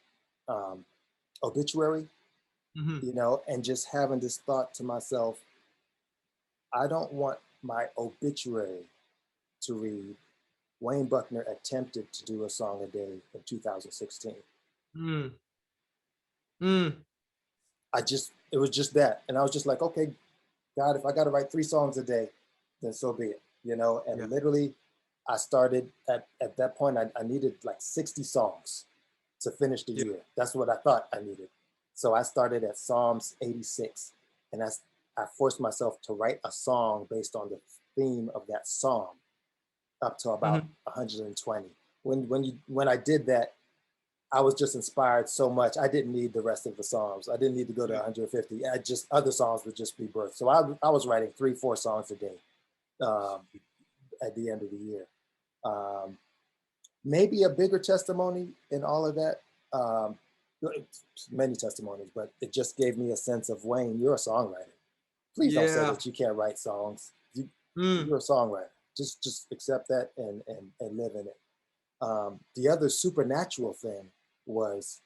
obituary, you know, and just having this thought to myself, I don't want my obituary to read, Wayne Bucknor attempted to do a song a day in 2016. It was just that. And I was just like, okay, God, if I got to write 3 songs a day, then so be it, you know? And literally I started at that point, I needed like 60 songs to finish the year. That's what I thought I needed. So I started at Psalms 86, and I forced myself to write a song based on the theme of that psalm up to about 120. When I did that, I was just inspired so much. I didn't need the rest of the Psalms. I didn't need to go to 150. Other songs would just be birthed. So I was writing 3-4 songs a day at the end of the year. Maybe a bigger testimony in all of that. Many testimonies, but it just gave me a sense of, Wayne, you're a songwriter. Please don't say that you can't write songs. You're a songwriter. Just accept that and live in it. The other supernatural thing was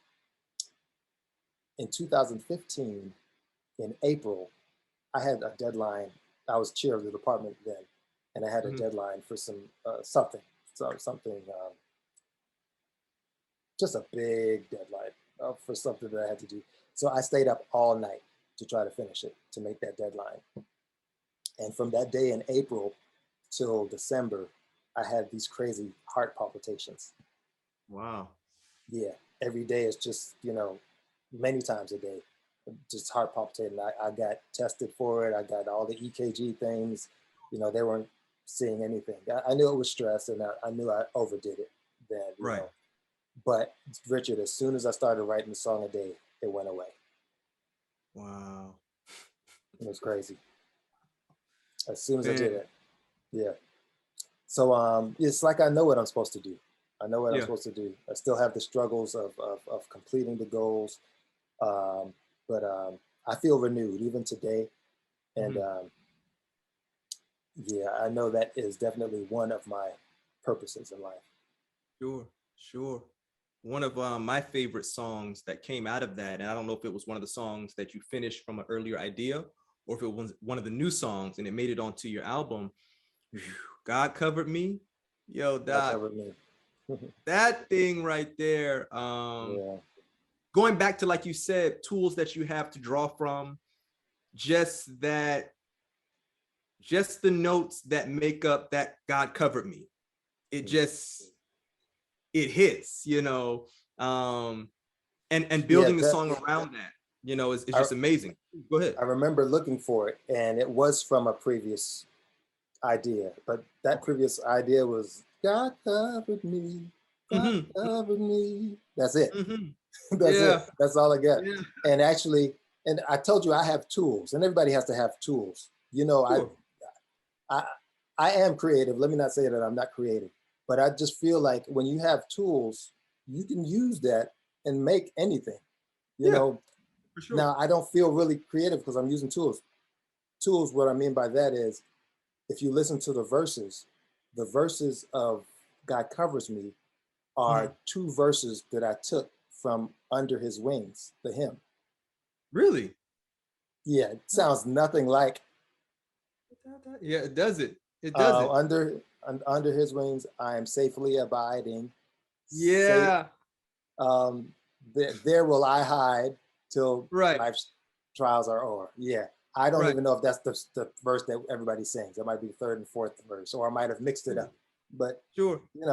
in 2015, in April, I had a deadline. I was chair of the department then, and I had a deadline for something, just a big deadline for something that I had to do. So I stayed up all night to try to finish it, to make that deadline. And from that day in April, till December, I had these crazy heart palpitations. Wow. Yeah, every day is just, many times a day, just heart palpitating. I got tested for it. I got all the EKG things. They weren't seeing anything. I knew it was stress, and I knew I overdid it then, Right. But Richard, as soon as I started writing a song a day, it went away. Wow. It was crazy. As soon as I Man. did it. Yeah. So it's like I know what I'm supposed to do. I know what I'm supposed to do. I still have the struggles of completing the goals. But I feel renewed even today. And yeah, I know that is definitely one of my purposes in life. Sure. One of my favorite songs that came out of that, and I don't know if it was one of the songs that you finished from an earlier idea, or if it was one of the new songs and it made it onto your album, God Covered Me. Yo, Doc, God covered me. that thing right there. Yeah. Going back to, like you said, tools that you have to draw from, just the notes that make up that God Covered Me. It hits, and building the song around that, is just amazing. Go ahead. I remember looking for it, and it was from a previous idea, but that previous idea was God covered me, God covered me. That's it. That's it. That's all I got. Yeah. And actually, and I told you I have tools, and everybody has to have tools. Sure. I am creative. Let me not say that I'm not creative, but I just feel like when you have tools, you can use that and make anything. For sure. Now I don't feel really creative because I'm using tools. Tools, what I mean by that is, if you listen to the verses of God Covers Me are two verses that I took from Under His Wings, the hymn. Really? Yeah, it sounds nothing like. Yeah, it does it. It does it. Under His wings, I am safely abiding. Yeah. There will I hide till Right. life's trials are o'er. Yeah, I don't Right. even know if that's the verse that everybody sings. It might be the third and fourth verse, or I might have mixed it up. But sure, if you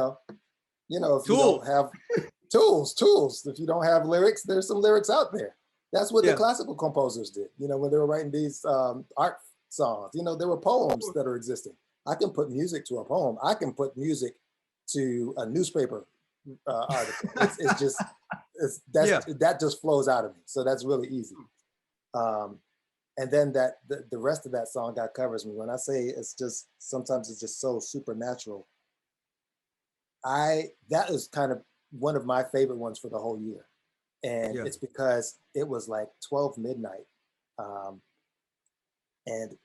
don't have tools, if you don't have lyrics, there's some lyrics out there. That's what the classical composers did. When they were writing these art songs, there were poems that are existing. I can put music to a poem. I can put music to a newspaper article. That just flows out of me. So that's really easy. And then the rest of that song, God Covers Me. When I say it's just, sometimes it's just so supernatural. That is kind of one of my favorite ones for the whole year. And it's because it was like 12 midnight. And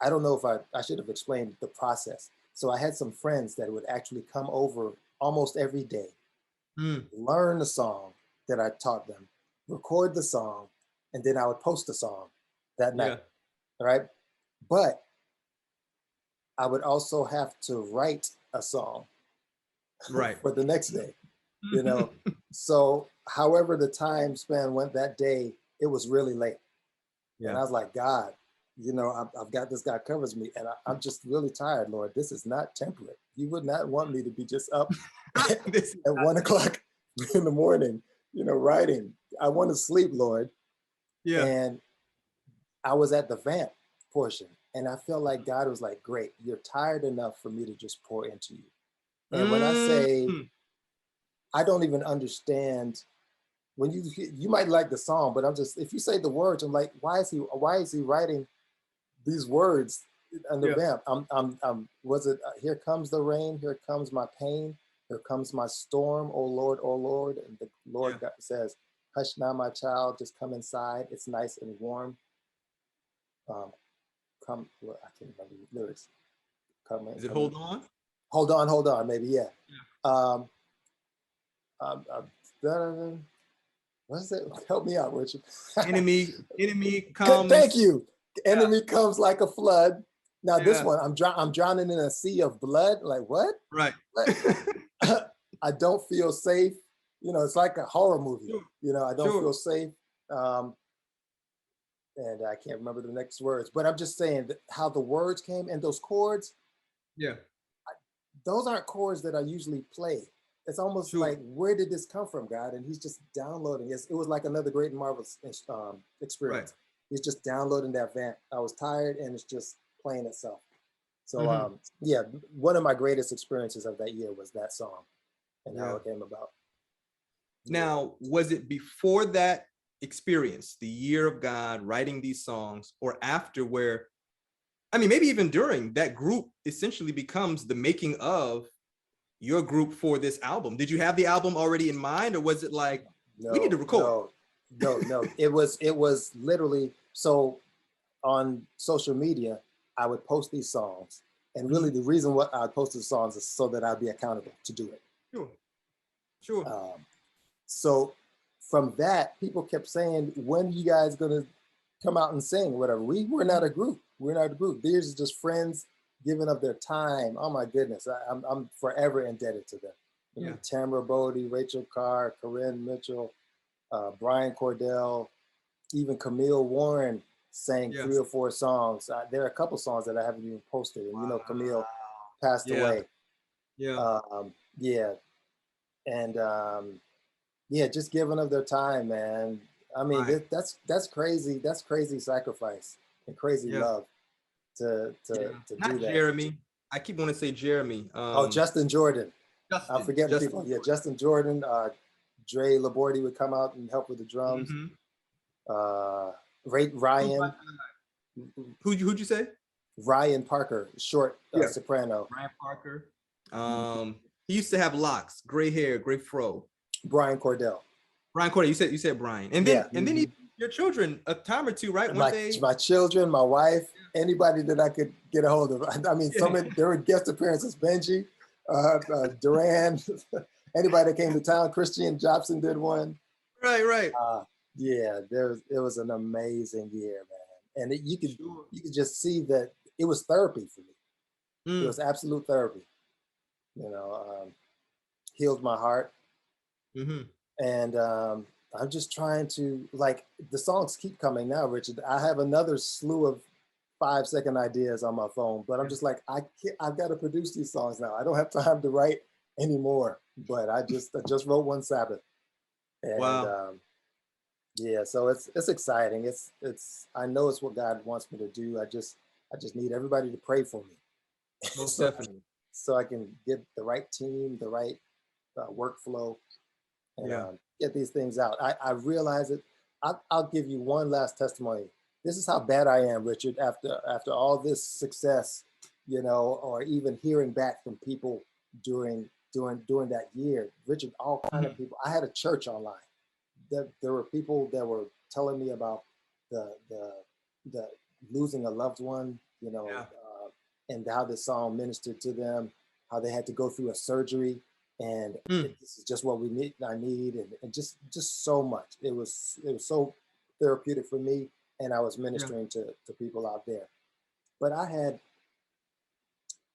I don't know if I should have explained the process. So I had some friends that would actually come over almost every day, learn the song that I taught them, record the song, and then I would post the song that night. All right. But I would also have to write a song for the next day, So however the time span went that day, it was really late. And I was like, God, I've got this God Covers Me, and I'm just really tired, Lord. This is not temperate. You would not want me to be just up at 1 o'clock in the morning, writing. I want to sleep, Lord. Yeah. And I was at the vamp portion, and I felt like God was like, great, you're tired enough for me to just pour into you. And when I say, I don't even understand, when you might like the song, but if you say the words, I'm like, why is he writing these words on the vamp? Was it, here comes the rain, here comes my pain, here comes my storm, oh Lord. And the Lord God says, hush now, my child, just come inside. It's nice and warm. I can't remember the lyrics. Is it Hold On? Hold on, maybe, yeah. What is it? Help me out, Richard. Enemy comes. Thank you. Enemy comes like a flood. Now this one, I'm drowning in a sea of blood. Like what? Right. I don't feel safe. It's like a horror movie. I don't feel safe. And I can't remember the next words, but I'm just saying that how the words came and those chords, Yeah. Those aren't chords that I usually play. It's almost Sure. like, where did this come from, God? And he's just downloading. It was like another great and marvelous experience. Right. He's just downloading that vamp. I was tired and it's just playing itself. So Mm-hmm. yeah, one of my greatest experiences of that year was that song and how Yeah. it came about. Yeah. Now, was it before that experience, the year of God, writing these songs, or after, where, I mean, maybe even during, that group essentially becomes the making of your group for this album? Did you have the album already in mind, or was it like, we need to No, record? no. It was literally, so on social media, I would post these songs. And really the reason why I posted songs is so that I'd be accountable to do it. Sure. Sure. So from that, people kept saying, when are you guys gonna come out and sing, whatever? We're not a group. We're not a group. These are just friends giving up their time. Oh my goodness, I'm forever indebted to them. You know, Tamara Bodie, Rachel Carr, Corinne Mitchell, Brian Cordell, even Camille Warren sang 3 or 4 songs. There are a couple songs that I haven't even posted, and you know, Camille passed away. Yeah. Yeah, and yeah, just giving up their time, man. I mean, that's crazy. That's crazy sacrifice and crazy love to Not do that. Jeremy. I keep wanting to say Jeremy. Oh, Justin Jordan. I'm forgetting Justin. people. Yeah, Justin Jordan. Dre Labordi would come out and help with the drums. Ryan. Who'd you say? Ryan Parker, short soprano. Ryan Parker. He used to have locks, gray hair, gray fro. Brian Cordell. Brian Cordell. You said Brian, and then your children a time or two, right? My children, my wife, anybody that I could get a hold of. I mean, there were guest appearances. Benji, Duran, anybody that came to town. Christian Jobson did one. Right. Yeah, it was an amazing year, man, and you could just see that it was therapy for me. It was absolute therapy. You know, healed my heart. And I'm just trying to, like, the songs keep coming now, Richard. I have another slew of 5-second ideas on my phone, but I'm just like, I've got to produce these songs now. I don't have time to write anymore. But I just wrote one Sabbath, and yeah, so it's exciting. It's I know it's what God wants me to do. I just need everybody to pray for me. Most definitely. So I can get the right team, the right workflow, and get these things out. I realize it. I'll give you one last testimony. This is how bad I am, Richard. After all this success, you know, or even hearing back from people during that year, Richard, all kind of people. I had a church online. There were people that were telling me about the losing a loved one, you know, and how this song ministered to them, how they had to go through a surgery, and this is just what we need. I need, and just so much. It was so therapeutic for me, and I was ministering to people out there. But I had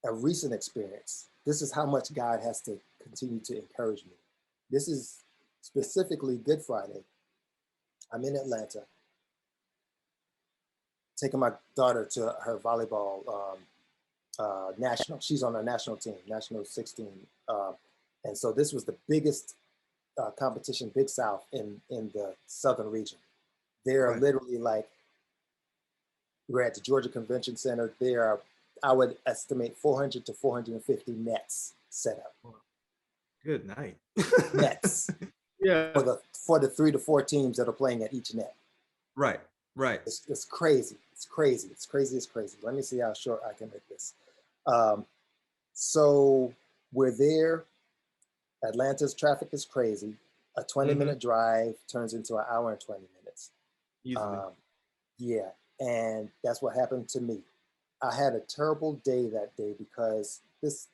a recent experience. This is how much God has to continue to encourage me. This is specifically Good Friday. I'm in Atlanta, taking my daughter to her volleyball national. She's on a national team, national 16. And so this was the biggest competition, Big South, in the Southern region. They're literally like, we're at the Georgia Convention Center. There are, I would estimate, 400 to 450 nets set up. Good night. Nets. For the 3 to 4 teams that are playing at each net. Right. It's crazy. It's crazy. Let me see how short I can make this. So we're there. Atlanta's traffic is crazy. A 20-minute drive turns into an hour and 20 minutes. Easily. Yeah, and that's what happened to me. I had a terrible day that day because this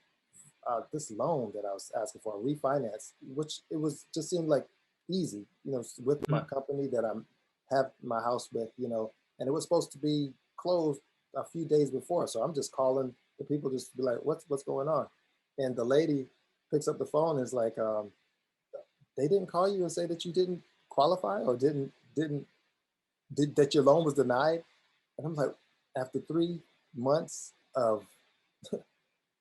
loan that I was asking for, a refinance, which it was just seemed like easy, you know, with my company that I'm have my house with, you know, and it was supposed to be closed a few days before. So I'm just calling the people just to be like, what's going on? And the lady picks up the phone and is like, they didn't call you and say that you didn't qualify or that your loan was denied. And I'm like, after 3 months of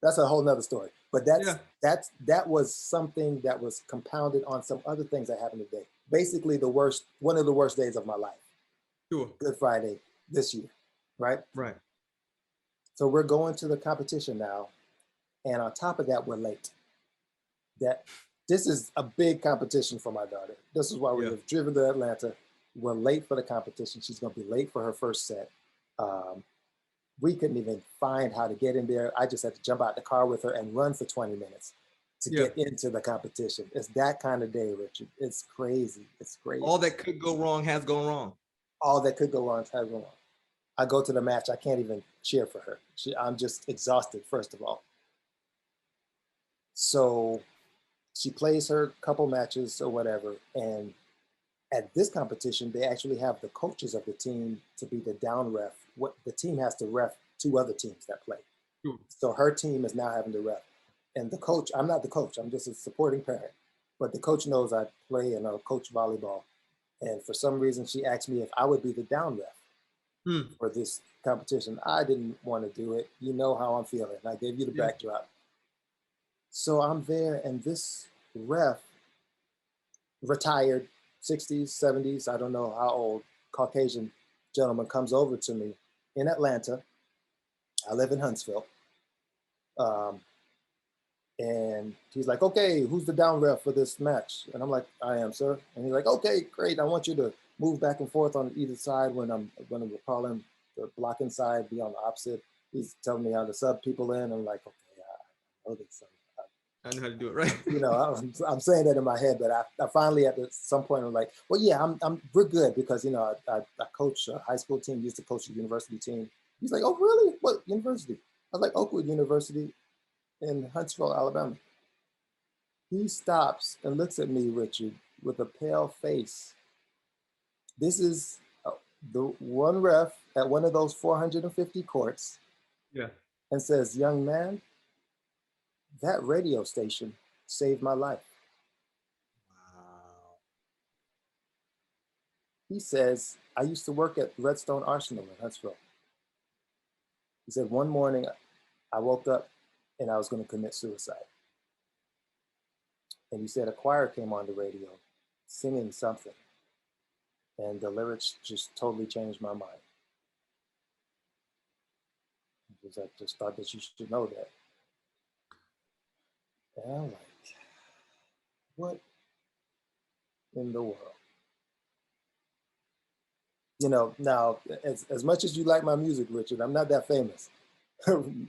that's a whole nother story. But that was something that was compounded on some other things that happened today. Basically, one of the worst days of my life. Sure. Good Friday this year, right? Right. So we're going to the competition now, and on top of that, we're late. This is a big competition for my daughter. This is why we have driven to Atlanta. We're late for the competition. She's going to be late for her first set. We couldn't even find how to get in there. I just had to jump out the car with her and run for 20 minutes to get into the competition. It's that kind of day, Richard. It's crazy. It's crazy. All that could go wrong has gone wrong. All that could go wrong has gone wrong. I go to the match. I can't even cheer for her. I'm just exhausted, first of all. So she plays her couple matches or whatever. And at this competition, they actually have the coaches of the team to be the down ref. What the team has to ref two other teams that play. So her team is now having to ref. And the coach, I'm not the coach, I'm just a supporting parent. But the coach knows I play and coach volleyball. And for some reason, she asked me if I would be the down ref for this competition. I didn't want to do it. You know how I'm feeling. I gave you the backdrop. So I'm there, and this ref, retired, 60s, 70s, I don't know how old, Caucasian gentleman comes over to me in Atlanta. I live in Huntsville. And he's like, okay, who's the down ref for this match? And I'm like, I am, sir. And he's like, okay, great. I want you to move back and forth on either side when we're calling the blocking side, be on the opposite. He's telling me how to sub people in. I'm like, okay, I know this. I know how to do it, right? You know, I'm saying that in my head, but I finally at some point I'm like, well, yeah, we're good because you know I coach a high school team, used to coach a university team. He's like, oh really? What university? I was like, Oakwood University in Huntsville, Alabama. He stops and looks at me, Richard, with a pale face. This is the one ref at one of those 450 courts. Yeah. And says, young man, that radio station saved my life. Wow. He says, I used to work at Redstone Arsenal in Huntsville. He said, one morning I woke up and I was going to commit suicide. And he said a choir came on the radio singing something. And the lyrics just totally changed my mind. Because I just thought that you should know that. And I'm like, what in the world? You know, now, as much as you like my music, Richard, I'm not that famous.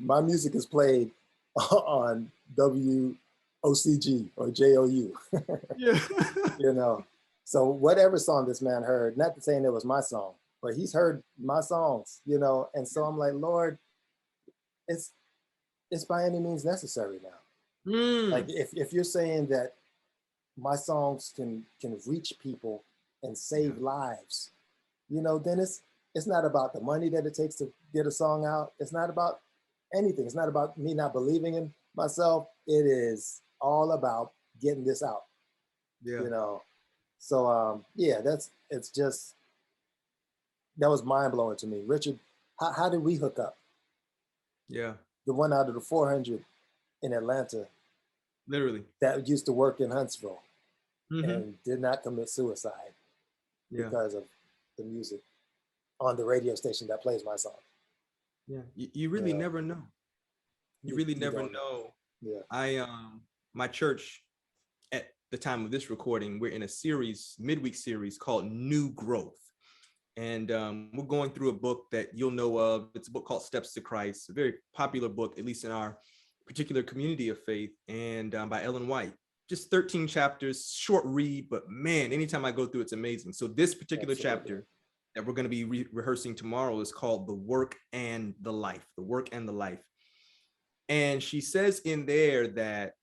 My music is played on WOCG or JOU. Yeah. You know, so whatever song this man heard, not saying it was my song, but he's heard my songs, you know, and so I'm like, Lord, it's by any means necessary now. Like if you're saying that my songs can reach people and save lives, you know, then it's not about the money that it takes to get a song out. It's not about anything. It's not about me not believing in myself. It is all about getting this out. Yeah. You know, so yeah, that was mind blowing to me. Richard, how did we hook up? Yeah. The one out of the 400 in Atlanta, literally, that used to work in Huntsville and did not commit suicide because of the music on the radio station that plays my song. Yeah, you really never know. You really never know. Yeah. My church, at the time of this recording, we're in a midweek series called New Growth. And we're going through a book that you'll know of. It's a book called Steps to Christ, a very popular book, at least in our particular community of faith, and by Ellen White. Just 13 chapters, short read, but man, anytime I go through, it's amazing. So this particular chapter that we're going to be rehearsing tomorrow is called The Work and the Life, The Work and the Life. And she says in there that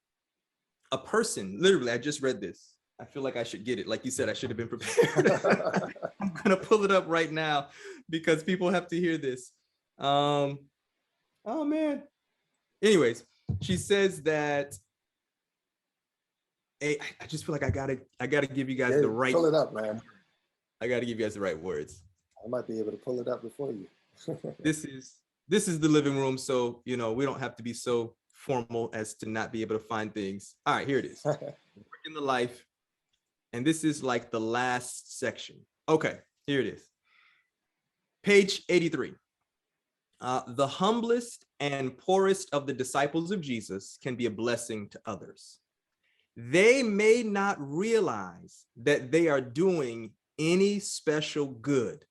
a person, literally, I just read this. I feel like I should get it. Like you said, I should have been prepared. I'm going to pull it up right now because people have to hear this. Oh, man. Anyways, she says that I just feel like I gotta give you guys the right. Pull it up, man. I gotta give you guys the right words. I might be able to pull it up before you. This is the living room, so you know we don't have to be so formal as to not be able to find things. All right, here it is. Work in the life. And this is like the last section. Okay, here it is. Page 83. The humblest and poorest of the disciples of Jesus can be a blessing to others. They may not realize that they are doing any special good,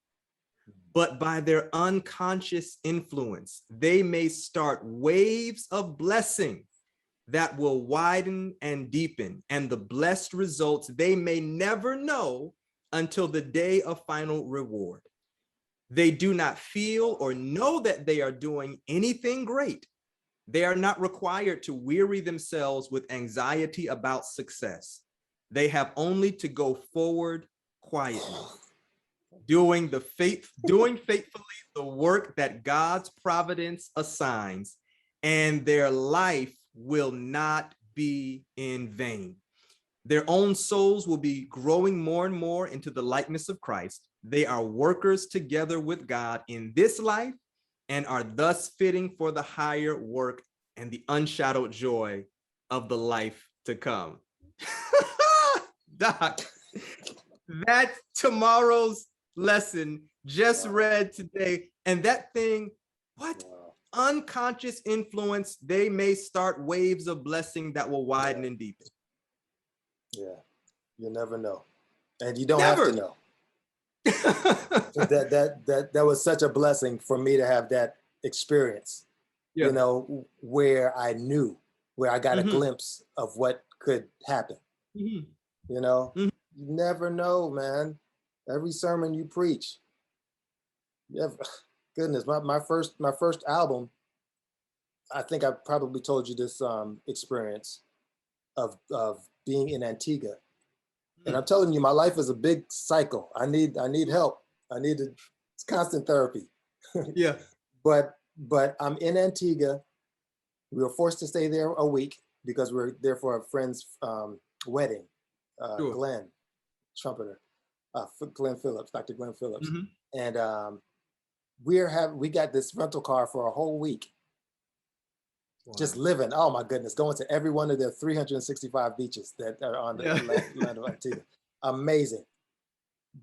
but by their unconscious influence, they may start waves of blessing that will widen and deepen, and the blessed results they may never know until the day of final reward. They do not feel or know that they are doing anything great. They are not required to weary themselves with anxiety about success. They have only to go forward quietly, doing faithfully the work that God's providence assigns, and their life will not be in vain. Their own souls will be growing more and more into the likeness of Christ. They are workers together with God in this life and are thus fitting for the higher work and the unshadowed joy of the life to come. Doc, that's tomorrow's lesson just read today. And that thing, what? Unconscious influence, they may start waves of blessing that will widen and deepen. Yeah, you never know. And you don't have to know. that was such a blessing for me to have that experience, you know, where I knew, where I got a glimpse of what could happen. You know, you never know, man. Every sermon you preach, goodness, my first album, I think I probably told you this experience of being in Antigua. And I'm telling you, my life is a big cycle. I need help. It's constant therapy. Yeah. But I'm in Antigua. We were forced to stay there a week because we were there for a friend's wedding. Glenn, trumpeter, Glenn Phillips, Dr. Glenn Phillips. And we got this rental car for a whole week. Wow. Just living, oh my goodness, going to every one of the 365 beaches that are on the land of Antigua. Amazing.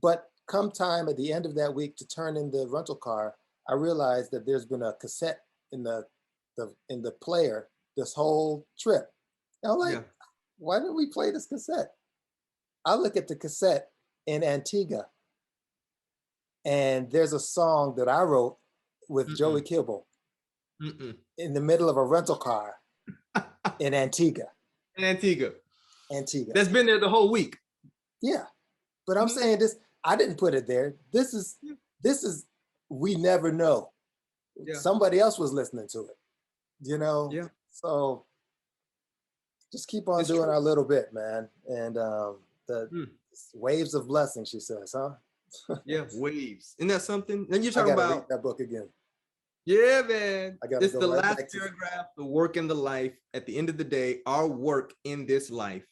But come time at the end of that week to turn in the rental car, I realized that there's been a cassette in the player this whole trip. And I'm like, why didn't we play this cassette? I look at the cassette in Antigua, and there's a song that I wrote with Joey Kibble. In the middle of a rental car in Antigua. Antigua. That's been there the whole week. Yeah. But I'm saying this, I didn't put it there. This is, we never know. Yeah. Somebody else was listening to it, you know? Yeah. So just keep on doing our little bit, man. And the waves of blessing, she says, huh? Yeah, waves. Isn't that something? And you're talking about read that book again. Yeah, man. It's the last paragraph, the work in the life. At the end of the day, our work in this life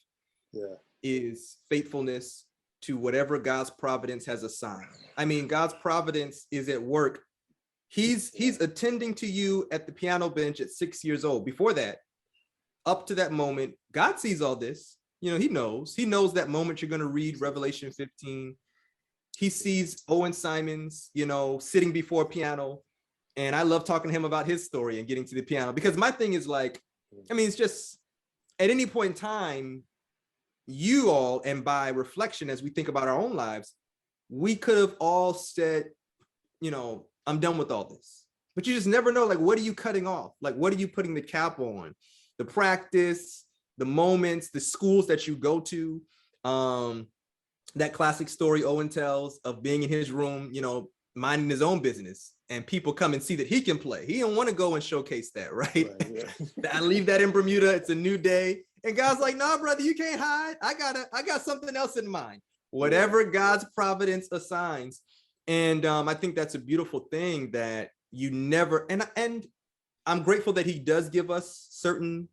is faithfulness to whatever God's providence has assigned. I mean, God's providence is at work. He's attending to you at the piano bench at 6 years old. Before that, up to that moment, God sees all this. You know, he knows that moment you're going to read Revelation 15. He sees Owen Simons, you know, sitting before a piano. And I love talking to him about his story and getting to the piano, because my thing is like, I mean, it's just at any point in time, you all, and by reflection, as we think about our own lives, we could have all said, you know, I'm done with all this. But you just never know, like, what are you cutting off? Like, what are you putting the cap on? The practice, the moments, the schools that you go to. That classic story Owen tells of being in his room, you know, minding his own business, and people come and see that he can play. He don't want to go and showcase that, right? I leave that in Bermuda. It's a new day. And God's like, nah, brother, you can't hide. I got something else in mind. Whatever God's providence assigns. And I think that's a beautiful thing that you never, and I'm grateful that he does give us certain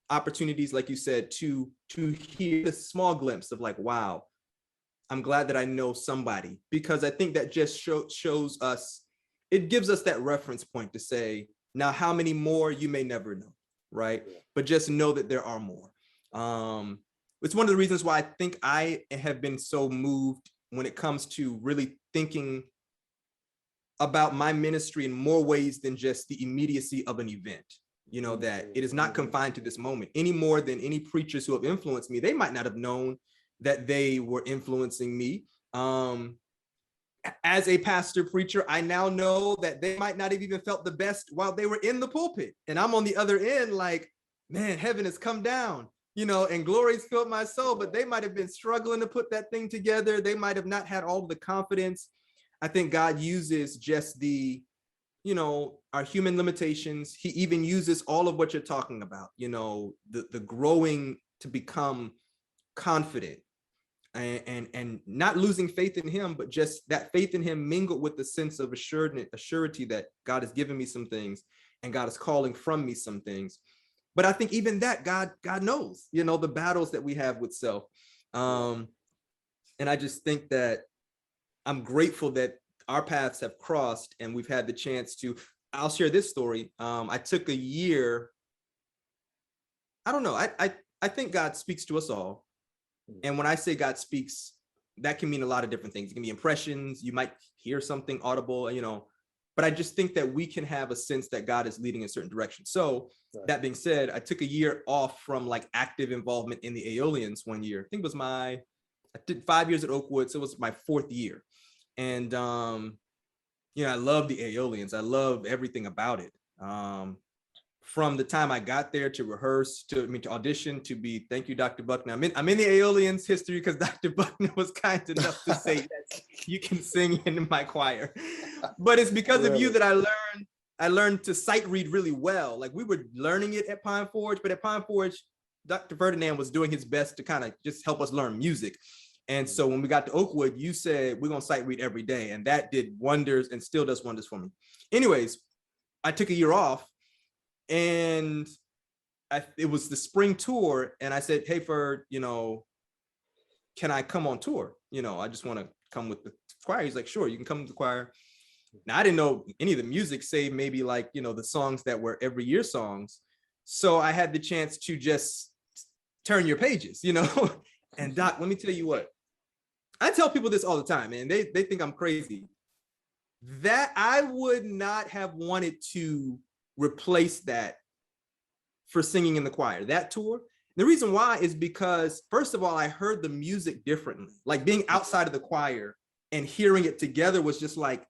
opportunities, like you said, to hear a small glimpse of like, wow, I'm glad that I know somebody, because I think that just shows us, it gives us that reference point to say, now how many more you may never know, right? But just know that there are more. It's one of the reasons why I think I have been so moved when it comes to really thinking about my ministry in more ways than just the immediacy of an event. You know, that it is not confined to this moment any more than any preachers who have influenced me. They might not have known that they were influencing me. As a pastor preacher, I now know that they might not have even felt the best while they were in the pulpit. And I'm on the other end like, man, heaven has come down, you know, and glory's filled my soul, but they might have been struggling to put that thing together. They might have not had all of the confidence. I think God uses just the, you know, our human limitations. He even uses all of what you're talking about, you know, the growing to become confident and not losing faith in him, but just that faith in him mingled with the sense of assurity that God has given me some things and God is calling from me some things. But I think even that God knows, you know, the battles that we have with self. And I just think that I'm grateful that our paths have crossed and we've had the chance to, I'll share this story. I took a year. I don't know. I think God speaks to us all. And when I say God speaks, that can mean a lot of different things. It can be impressions. You might hear something audible, you know, but I just think that we can have a sense that God is leading in a certain direction. So that being said, I took a year off from like active involvement in the Aeolians one year. I think it was I did 5 years at Oakwood. So it was my 4th year. And, you know, I love the Aeolians. I love everything about it. From the time I got there to rehearse, to audition, to be, thank you, Dr. Bucknor. I'm in the Aeolians history because Dr. Bucknor was kind enough to say that you can sing in my choir. But it's because of you that I learned to sight read really well. Like we were learning it at Pine Forge, but at Pine Forge, Dr. Ferdinand was doing his best to kind of just help us learn music. And so when we got to Oakwood, you said, we're going to sight read every day. And that did wonders and still does wonders for me. Anyways, I took a year off. And it was the spring tour. And I said, hey, you know, can I come on tour? You know, I just want to come with the choir. He's like, sure, you can come with the choir. Now, I didn't know any of the music, save maybe like, you know, the songs that were every year songs. So I had the chance to just turn your pages, you know. And Doc, let me tell you what, I tell people this all the time, and they think I'm crazy, that I would not have wanted to replace that for singing in the choir, that tour. The reason why is because, first of all, I heard the music differently. Like being outside of the choir and hearing it together was just like,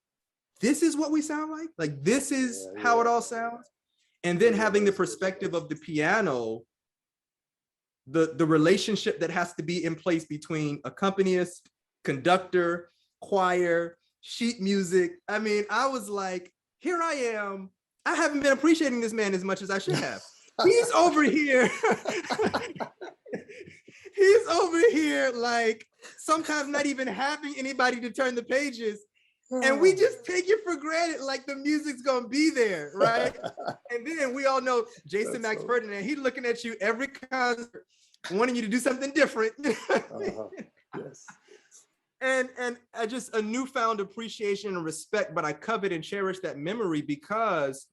this is what we sound like? Like, this is how it all sounds? And then having the perspective of the piano, the relationship that has to be in place between accompanist, conductor, choir, sheet music. I mean, I was like, here I am. I haven't been appreciating this man as much as I should have. He's over here. He's over here, like sometimes not even having anybody to turn the pages. And we just take it for granted, like the music's gonna be there, right? And then we all know Jason Max Ferdinand, he's looking at you every concert, wanting you to do something different. Yes. And I just a newfound appreciation and respect, but I covet and cherish that memory because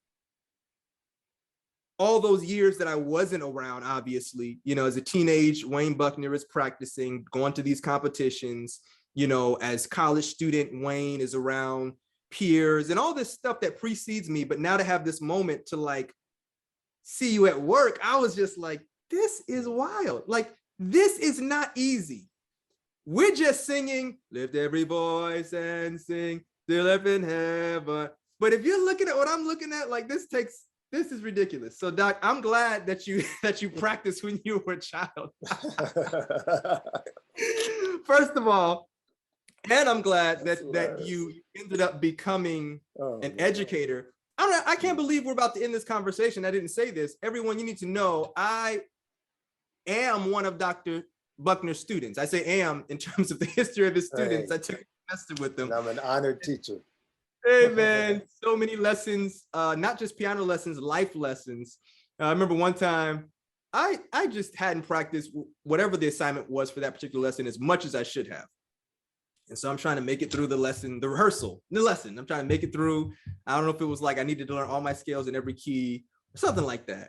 all those years that I wasn't around, obviously, you know, as a teenage, Wayne Bucknor is practicing, going to these competitions, you know, as college student, Wayne is around peers and all this stuff that precedes me. But now to have this moment to like see you at work, I was just like, this is wild. Like, this is not easy. We're just singing, lift every voice and sing, still up in heaven. But if you're looking at what I'm looking at, like this is ridiculous. So Doc, I'm glad that you practiced when you were a child. First of all, and I'm glad that you ended up becoming an educator. I can't believe we're about to end this conversation. I didn't say this. Everyone, you need to know I am one of Dr. Bucknor's students. I say am in terms of the history of his students. I took a semester with them. I'm an honored teacher. Hey man, so many lessons, not just piano lessons, life lessons. I remember one time I just hadn't practiced whatever the assignment was for that particular lesson as much as I should have. And so I'm trying to make it through the lesson, the rehearsal, the lesson. I'm trying to make it through. I don't know if it was like I needed to learn all my scales in every key or something like that.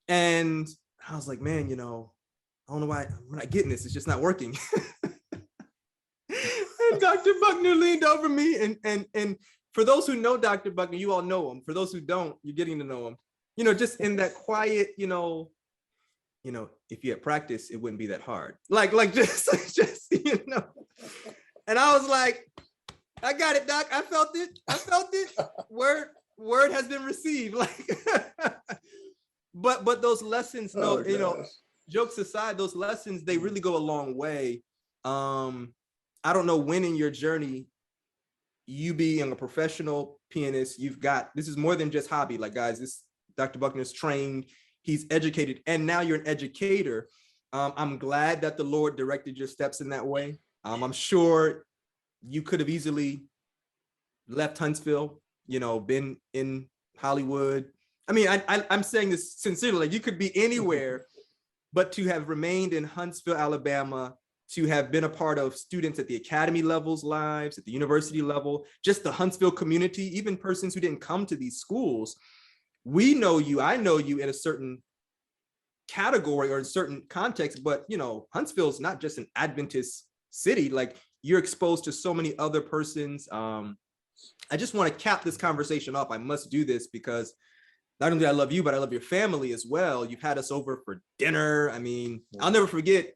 And I was like, man, I don't know why I'm not getting this. It's just not working. And Dr. Bucknor leaned over me, and for those who know Dr. Bucknor, you all know him. For those who don't, you're getting to know him. Just in that quiet, if you had practice, it wouldn't be that hard. Like just. And I was like, I got it, Doc. I felt it. Word has been received. But those lessons, jokes aside, those lessons, they really go a long way. I don't know when in your journey, you being a professional pianist, this is more than just hobby. Like, guys, this Dr. Bucknor's trained, he's educated, and now you're an educator. I'm glad that the Lord directed your steps in that way. I'm sure you could have easily left Huntsville, been in Hollywood. I mean, I'm saying this sincerely, like you could be anywhere, but to have remained in Huntsville, Alabama, to have been a part of students at the academy levels lives, at the university level, just the Huntsville community, even persons who didn't come to these schools. We know you, I know you in a certain category or in certain context, but Huntsville's not just an Adventist city. Like, you're exposed to so many other persons. I just want to cap this conversation off. I must do this because not only do I love you, but I love your family as well. You've had us over for dinner. I mean, I'll never forget,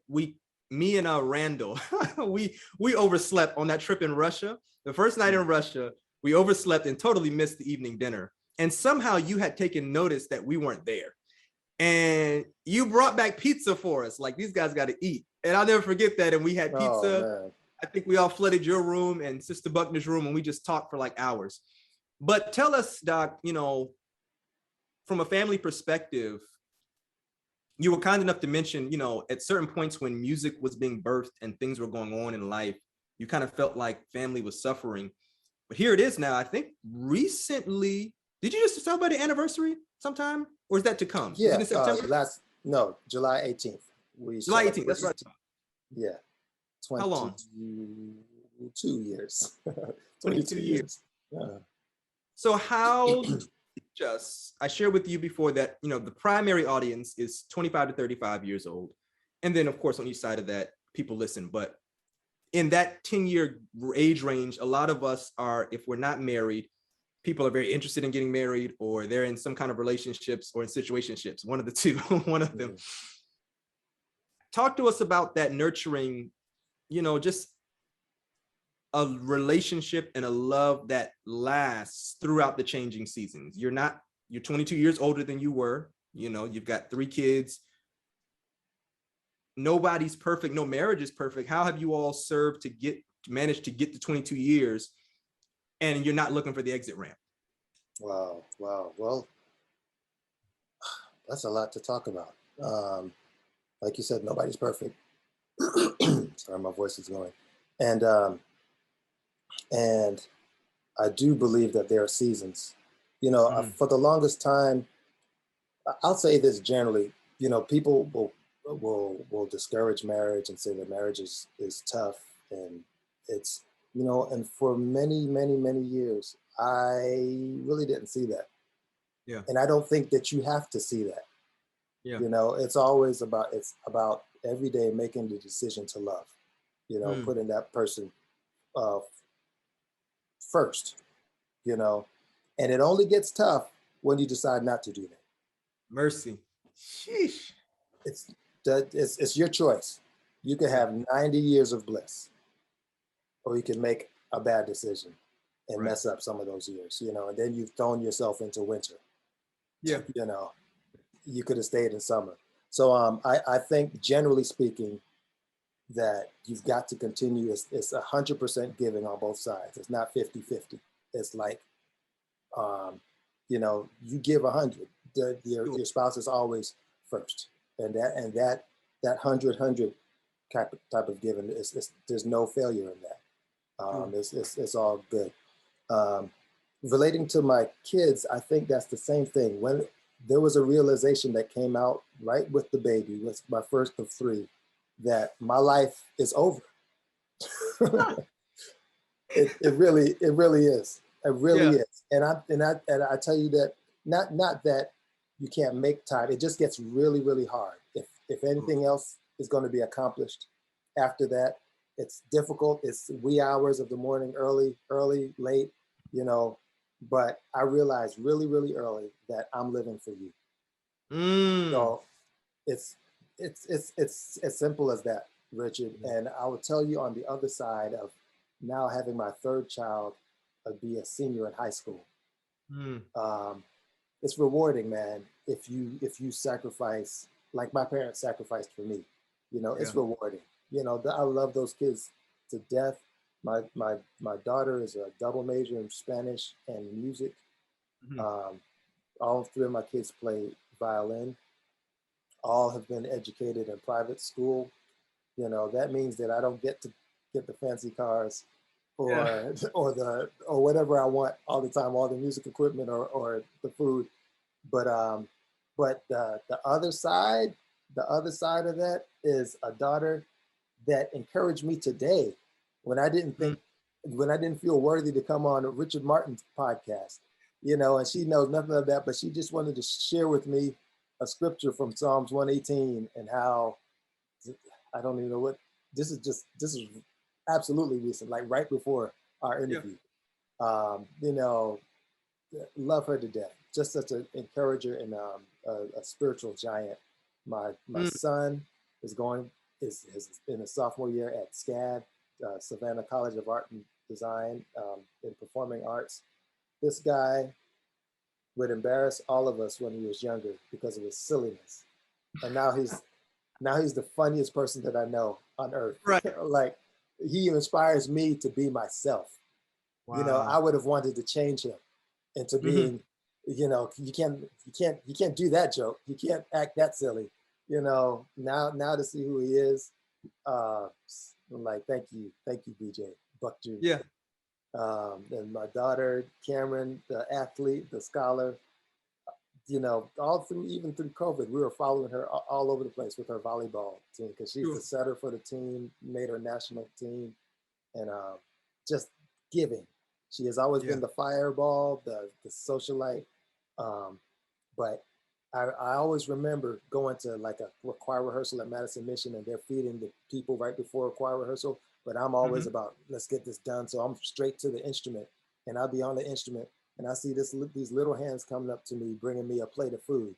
me and Randall, we overslept on that trip in Russia. The first night in Russia, we overslept and totally missed the evening dinner. And somehow you had taken notice that we weren't there. And you brought back pizza for us. Like, these guys got to eat. And I'll never forget that. And we had pizza. I think we all flooded your room and Sister Bucknor's room, and we just talked for like hours. But tell us, Doc, from a family perspective, you were kind enough to mention, at certain points when music was being birthed and things were going on in life, you kind of felt like family was suffering. But here it is now. I think recently, did you just celebrate an anniversary sometime? Or is that to come? Yeah, Was it in September? July 18th. July 18th, that's right. Yeah. How long? 2 years. 22 years. Yeah. So how, I shared with you before that, the primary audience is 25 to 35 years old. And then, of course, on each side of that, people listen. But in that 10-year age range, a lot of us are, if we're not married, people are very interested in getting married, or they're in some kind of relationships or in situationships, one of the two, one of them. Talk to us about that nurturing, just a relationship and a love that lasts throughout the changing seasons. You're 22 years older than you were, you've got 3 kids. Nobody's perfect. No marriage is perfect. How have you all served to manage to get to 22 years and you're not looking for the exit ramp? Wow. Well, that's a lot to talk about. Like you said, nobody's perfect. Sorry, my voice is going. And I do believe that there are seasons. For the longest time, I'll say this generally, people will discourage marriage and say that marriage is tough, and it's, and for many, many, many years, I really didn't see that. Yeah. And I don't think that you have to see that. Yeah. It's always about every day making the decision to love, putting that person first, and it only gets tough when you decide not to do that. Mercy. Sheesh. It's your choice. You can have 90 years of bliss, or you can make a bad decision and mess up some of those years, and then you've thrown yourself into winter. Yeah. You could have stayed in summer. So I think, generally speaking, that you've got to continue. It's 100% giving on both sides. It's not 50-50. It's like, you give 100. Your spouse is always first, and that 100 type of giving there's no failure in that. It's all good. Relating to my kids, I think that's the same thing. When there was a realization that came out right with the baby, with my first of 3, that my life is over. it really is. It really is. And I tell you that not that you can't make time. It just gets really, really hard. If anything else is going to be accomplished after that, it's difficult. It's wee hours of the morning, early, late, you know. But I realized really, really early that I'm living for you. So it's as simple as that, Richard. And I will tell you, on the other side of now having my third child be a senior in high school, it's rewarding, man. If you sacrifice like my parents sacrificed for me, you know, it's rewarding. You know, I love those kids to death. My daughter is a double major in Spanish and music. All three of my kids play violin. All have been educated in private school. You know, that means that I don't get to get the fancy cars or whatever I want all the time, all the music equipment or the food. But the other side of that is a daughter that encouraged me today when I didn't feel worthy to come on Richard Martin's podcast, you know, and she knows nothing of that, but she just wanted to share with me a scripture from Psalms 118 and how, I don't even know what, this is absolutely recent, like right before our interview. You know, love her to death. Just such an encourager and a spiritual giant. My son is in a sophomore year at SCAD, Savannah College of Art and Design in Performing Arts. This guy would embarrass all of us when he was younger because of his silliness, and now he's the funniest person that I know on earth. Right. Like, he inspires me to be myself. Wow. You know, I would have wanted to change him into being, you know, you can't do that joke. You can't act that silly. You know, now to see who he is, I'm like, thank you, BJ Buck Jr. Yeah. And my daughter Cameryn, the athlete, the scholar, you know, even through COVID, we were following her all over the place with her volleyball team because she's the setter for the team, made her national team, and just giving. She has always been the fireball, the socialite, but I always remember going to like a choir rehearsal at Madison Mission, and they're feeding the people right before a choir rehearsal. But I'm always about, let's get this done. So I'm straight to the instrument, and I'll be on the instrument, and I see these little hands coming up to me, bringing me a plate of food,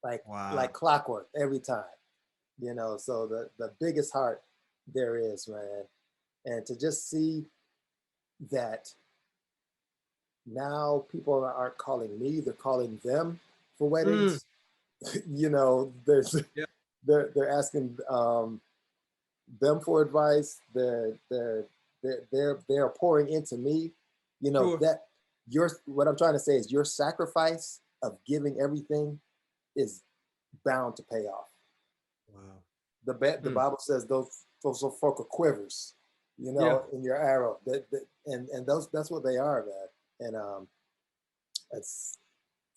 like clockwork every time, you know. So the biggest heart there is, man, and to just see that now people aren't calling me, they're calling them for weddings. You know, they're asking them for advice. They're pouring into me. You know, that what I'm trying to say is your sacrifice of giving everything is bound to pay off. Wow. The Bible says those folk are quivers, you know, in your arrow. And that's what they are, man. And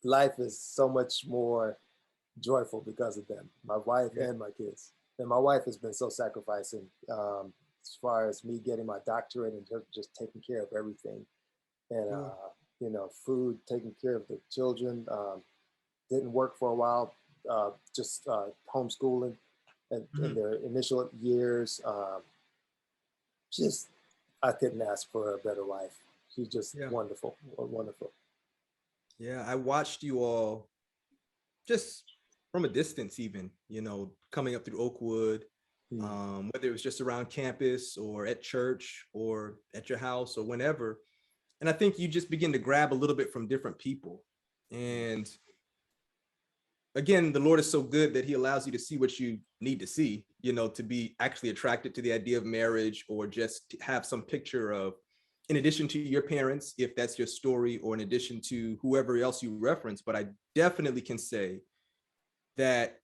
life is so much more joyful because of them, my wife and my kids. And my wife has been so sacrificing as far as me getting my doctorate and just taking care of everything. And, you know, food, taking care of the children. Didn't work for a while, just homeschooling in their initial years. Just, I couldn't ask for a better wife. She's just wonderful, wonderful. Yeah, I watched you all just from a distance, even, you know, coming up through Oakwood, whether it was just around campus or at church or at your house or whenever. And I think you just begin to grab a little bit from different people. And again, the Lord is so good that he allows you to see what you need to see, you know, to be actually attracted to the idea of marriage, or just have some picture of, in addition to your parents, if that's your story, or in addition to whoever else you reference. But I definitely can say that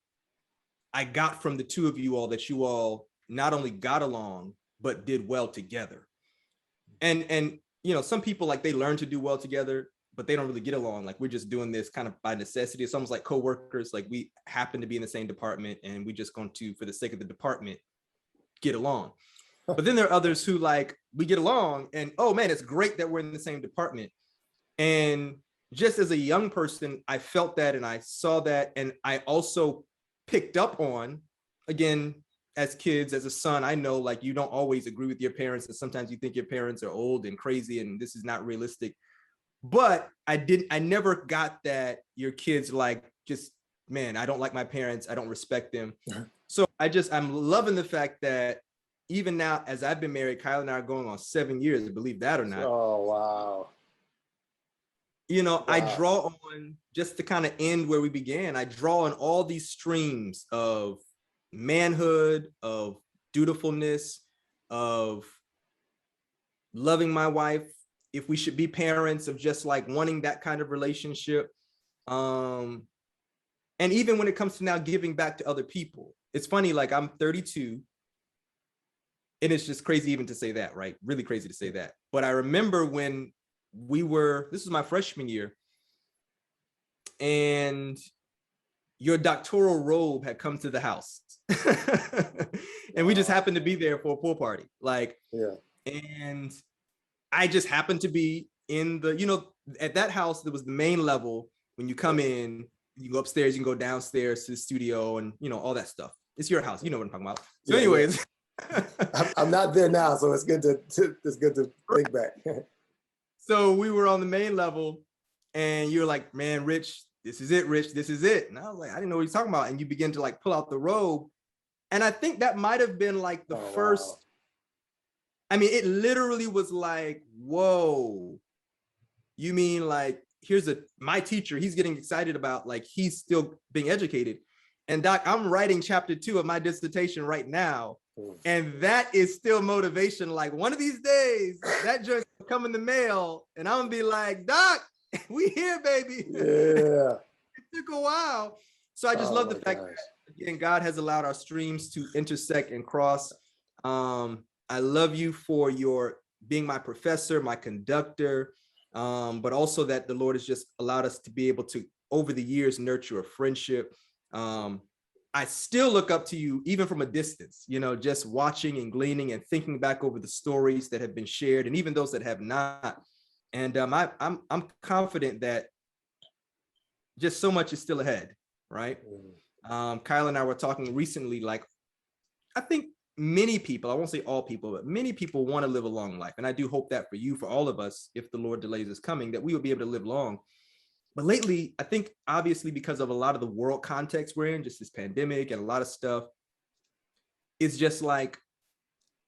I got from the two of you all that you all not only got along, but did well together. And you know, some people, like, they learn to do well together, but they don't really get along. Like, we're just doing this kind of by necessity. It's almost like coworkers. Like, we happen to be in the same department, and we just going to, for the sake of the department, get along. But then there are others who, like, we get along, and oh man, it's great that we're in the same department. And just as a young person, I felt that and I saw that. And I also picked up on, again, as kids, as a son, I know like you don't always agree with your parents. And sometimes you think your parents are old and crazy and this is not realistic. But I never got that your kids like, just, man, I don't like my parents. I don't respect them. So I'm loving the fact that even now, as I've been married, Kyle and I are going on 7 years, believe that or not. Oh, wow. You know, Wow. I draw on, just to kind of end where we began, I draw on all these streams of manhood, of dutifulness, of loving my wife, if we should be parents, of just like wanting that kind of relationship. And even when it comes to now giving back to other people, it's funny, like I'm 32 and it's just crazy even to say that, right? Really crazy to say that. But I remember when this was my freshman year, and your doctoral robe had come to the house. And we just happened to be there for a pool party. Like, yeah. And I just happened to be in the, you know, at that house, there was the main level. When you come in, you go upstairs, you can go downstairs to the studio and, you know, all that stuff. It's your house. You know what I'm talking about. So anyways. Yeah. I'm not there now, so it's good to think back. So we were on the main level and you're like, man, Rich, this is it, Rich, this is it. And I was like, I didn't know what you're talking about. And you begin to like pull out the robe. And I think that might've been like the first, wow. I mean, it literally was like, whoa, you mean like, here's my teacher, he's getting excited about, like, he's still being educated. And Doc, I'm writing chapter 2 of my dissertation right now. And that is still motivation. Like, one of these days, that just will come in the mail and I'm gonna be like, Doc, we here, baby. Yeah. It took a while. So I just love the fact that, again, God has allowed our streams to intersect and cross. I love you for your being my professor, my conductor, but also that the Lord has just allowed us to be able to, over the years, nurture a friendship. I still look up to you, even from a distance, you know, just watching and gleaning and thinking back over the stories that have been shared and even those that have not. And I'm confident that just so much is still ahead, right? Kyle and I were talking recently, like, I think many people, I won't say all people, but many people want to live a long life. And I do hope that for you, for all of us, if the Lord delays us coming, that we will be able to live long. But lately, I think obviously because of a lot of the world context we're in, just this pandemic and a lot of stuff, it's just like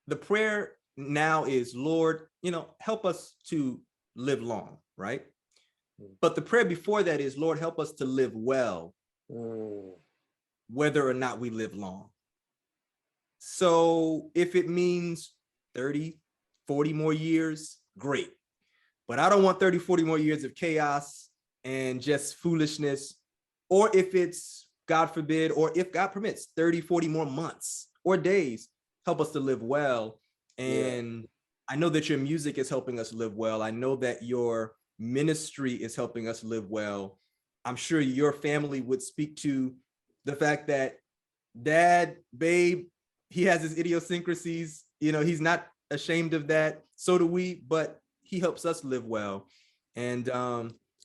the prayer now is, Lord, you know, help us to live long, right? But the prayer before that is, Lord, help us to live well, whether or not we live long. So if it means 30, 40 more years, great. But I don't want 30, 40 more years of chaos and just foolishness. Or if it's, God forbid, or if God permits, 30, 40 more months or days, help us to live well. And I know that your music is helping us live well. I know that your ministry is helping us live well. I'm sure your family would speak to the fact that Dad, babe, he has his idiosyncrasies, you know, he's not ashamed of that. So do we, but he helps us live well. And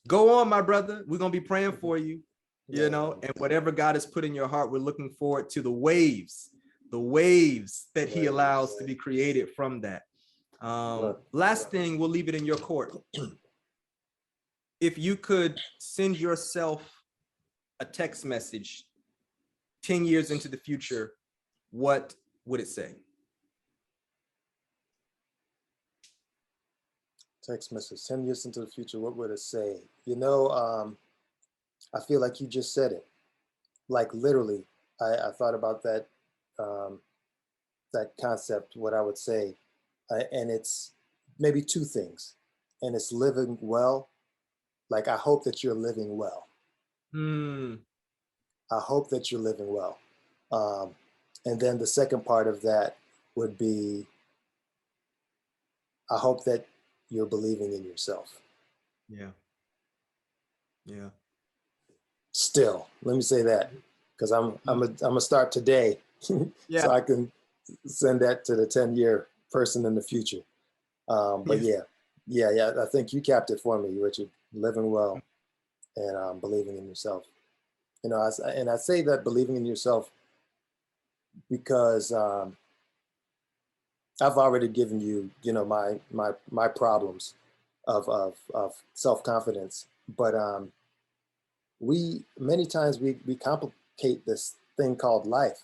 go on, my brother. We're going to be praying for you, you know, and whatever God has put in your heart, we're looking forward to the waves that he allows to be created from that. Last thing, we'll leave it in your court. If you could send yourself a text message 10 years into the future, what would it say? Text message 10 years into the future, what would it say? You know, I feel like you just said it. Like literally, I thought about that, that concept, what I would say, and it's maybe two things. And it's living well. Like, I hope that you're living well. I hope that you're living well. And then the second part of that would be, I hope that you're believing in yourself. Yeah. Still, let me say that, because I'm gonna start today, so I can send that to the 10-year person in the future. But yeah, I think you capped it for me, Richard. living well, and believing in yourself. You know, I say that believing in yourself because I've already given you, you know, my problems of self-confidence, but we many times we complicate this thing called life.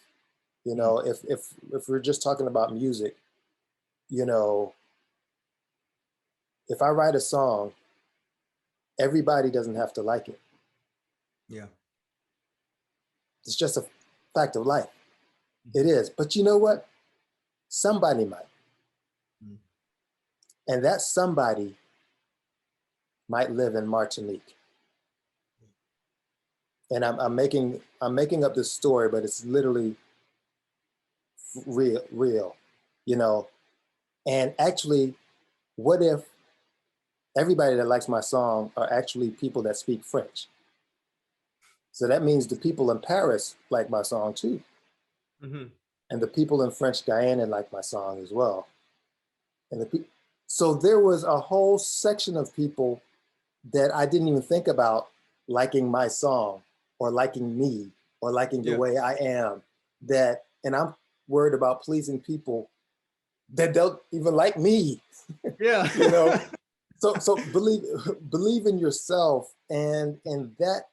You know, if we're just talking about music, you know, if I write a song, everybody doesn't have to like it. Yeah. It's just a fact of life. It is. But you know what? Somebody might. And that somebody might live in Martinique. And I'm making up this story, but it's literally real, you know. And actually, what if everybody that likes my song are actually people that speak French? So that means the people in Paris like my song too. Mm-hmm. And the people in French Guyana like my song as well. And so there was a whole section of people that I didn't even think about liking my song or liking me or liking the way I am, and I'm worried about pleasing people that don't even like me. Yeah. You know, so believe in yourself, and that's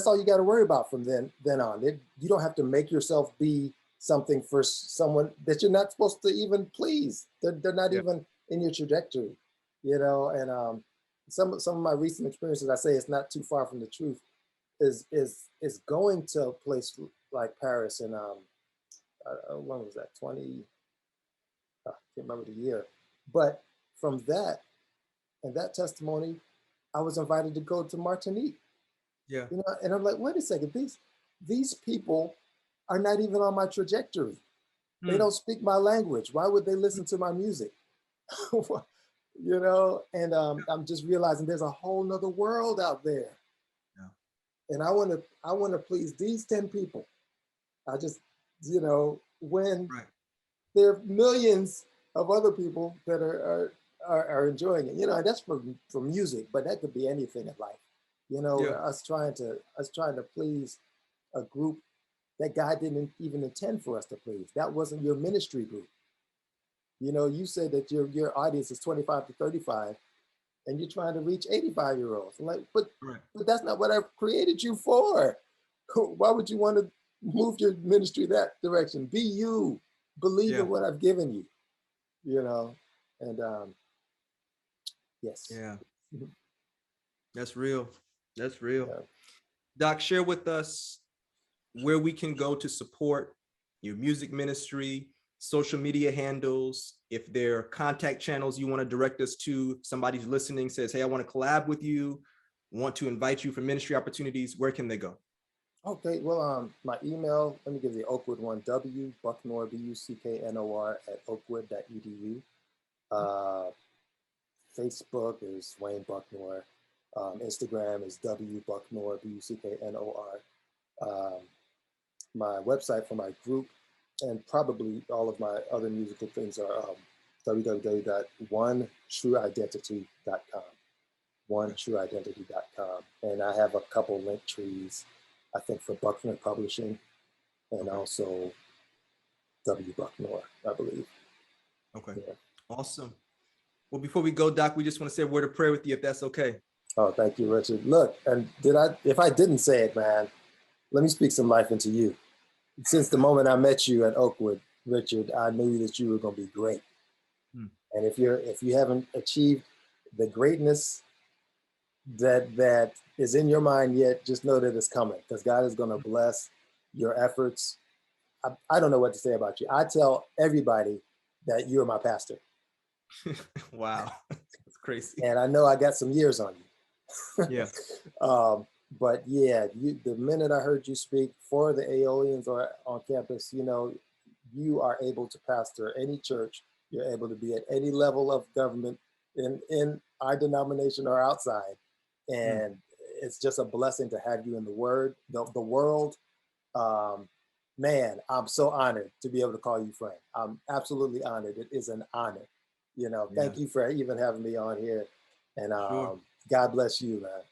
all you got to worry about from then on. You don't have to make yourself be something for someone that you're not supposed to even please. They're not even in your trajectory, you know. And some of my recent experiences, I say it's not too far from the truth, is going to a place like Paris, and when was that? I can't remember the year, but from that and that testimony, I was invited to go to Martinique. Yeah. You know, and I'm like, wait a second, these people are not even on my trajectory. They don't speak my language. Why would they listen to my music? You know, and I'm just realizing there's a whole nother world out there. Yeah. And I want to please these 10 people. I just, you know, when there are millions of other people that are enjoying it, you know, and that's for music, but that could be anything in life. You know, us trying to please a group that God didn't even intend for us to please. That wasn't your ministry group. You know, you said that your audience is 25 to 35, and you're trying to reach 85-year-olds. I'm like, but that's not what I created you for. Why would you want to move your ministry that direction? Be you. Believe in what I've given you. You know, and yes. Yeah. That's real. That's real. Yeah. Doc, share with us where we can go to support your music ministry, social media handles, if there are contact channels you want to direct us to. Somebody's listening, says, hey, I want to collab with you, want to invite you for ministry opportunities. Where can they go? Okay, well, my email, let me give you the Oakwood one, Bucknor, Bucknor @oakwood.edu. Facebook is Wayne Bucknor. Instagram is Bucknor, Bucknor. My website for my group and probably all of my other musical things are www.onetrueidentity.com. OneTrueIdentity.com. And I have a couple link trees, I think, for Bucknor Publishing and also W. Bucknor, I believe. Okay. Yeah. Awesome. Well, before we go, Doc, we just want to say a word of prayer with you, if that's okay. Oh, thank you, Richard. Look, and if I didn't say it, man, let me speak some life into you. Since the moment I met you at Oakwood, Richard, I knew that you were going to be great. And if you haven't achieved the greatness that is in your mind yet, just know that it's coming, because God is going to bless your efforts. I don't know what to say about you. I tell everybody that you're my pastor. Wow, that's crazy. And I know I got some years on you. Yeah. But yeah, the minute I heard you speak for the Aeolians or on campus, you know, you are able to pastor any church. You're able to be at any level of government in our denomination or outside. And it's just a blessing to have you in the world. Man, I'm so honored to be able to call you friend. I'm absolutely honored. It is an honor. You know, thank you for even having me on here. And Sure. God bless you, man.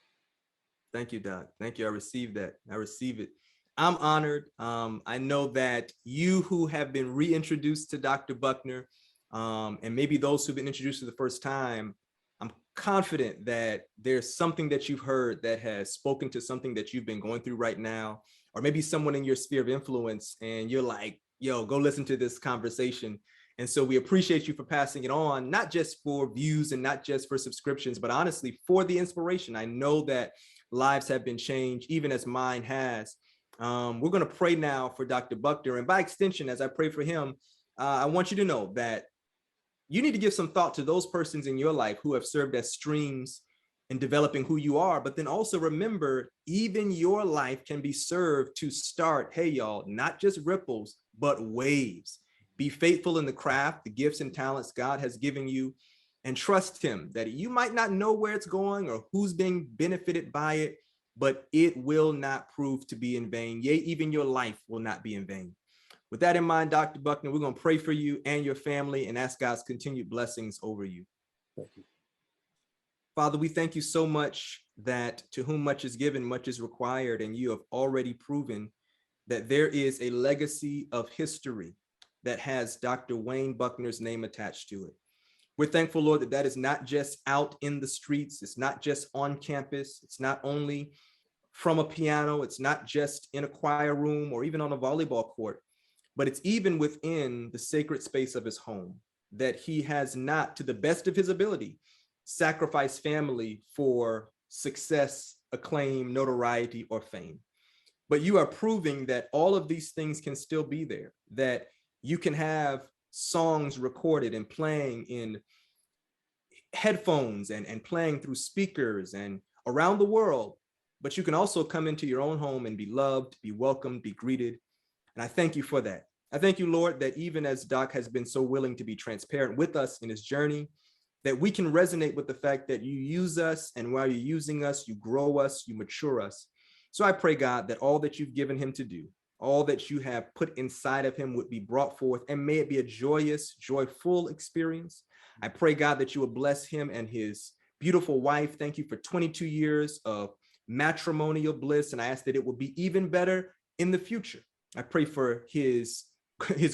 Thank you, Doc. Thank you. I received that. I receive it. I'm honored. I know that you who have been reintroduced to Dr. Bucknor, and maybe those who've been introduced for the first time, I'm confident that there's something that you've heard that has spoken to something that you've been going through right now, or maybe someone in your sphere of influence, and you're like, yo, go listen to this conversation. And so we appreciate you for passing it on, not just for views and not just for subscriptions, but honestly, for the inspiration. I know that lives have been changed, even as mine has. We're going to pray now for Dr. Bucknor. And by extension, as I pray for him, I want you to know that you need to give some thought to those persons in your life who have served as streams in developing who you are. But then also remember, even your life can be served to start, hey, y'all, not just ripples, but waves. Be faithful in the craft, the gifts and talents God has given you, and trust him that you might not know where it's going or who's being benefited by it, but it will not prove to be in vain. Yea, even your life will not be in vain. With that in mind, Dr. Bucknor, we're going to pray for you and your family and ask God's continued blessings over you. Thank you. Father, we thank you so much that to whom much is given, much is required, and you have already proven that there is a legacy of history that has Dr. Wayne Bucknor's name attached to it. We're thankful, Lord, that that is not just out in the streets. It's not just on campus. It's not only from a piano. It's not just in a choir room or even on a volleyball court, but it's even within the sacred space of his home, that he has not, to the best of his ability, sacrificed family for success, acclaim, notoriety, or fame. But you are proving that all of these things can still be there, that you can have songs recorded and playing in headphones and playing through speakers and around the world, but you can also come into your own home and be loved, be welcomed, be greeted. And I thank you for that. I thank you, Lord, that even as Doc has been so willing to be transparent with us in his journey, that we can resonate with the fact that you use us, and while you're using us, you grow us, you mature us. So I pray, God, that all that you've given him to do, all that you have put inside of him would be brought forth, and may it be a joyous, joyful experience. I pray, God, that you would bless him and his beautiful wife. Thank you for 22 years of matrimonial bliss, and I ask that it will be even better in the future. I pray for his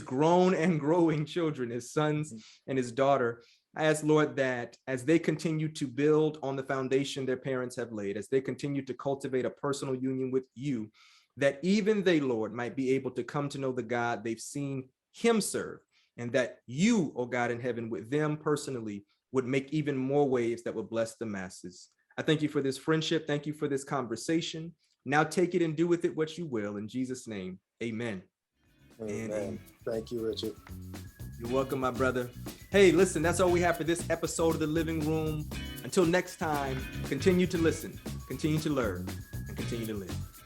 grown and growing children, his sons and his daughter. I ask, Lord, that as they continue to build on the foundation their parents have laid, as they continue to cultivate a personal union with you, that even they, Lord, might be able to come to know the God they've seen him serve, and that you, oh God in heaven, with them personally would make even more waves that would bless the masses. I thank you for this friendship. Thank you for this conversation. Now take it and do with it what you will. In Jesus' name, amen. Amen. Thank you, Richard. You're welcome, my brother. Hey, listen, that's all we have for this episode of The Living Room. Until next time, continue to listen, continue to learn, and continue to live.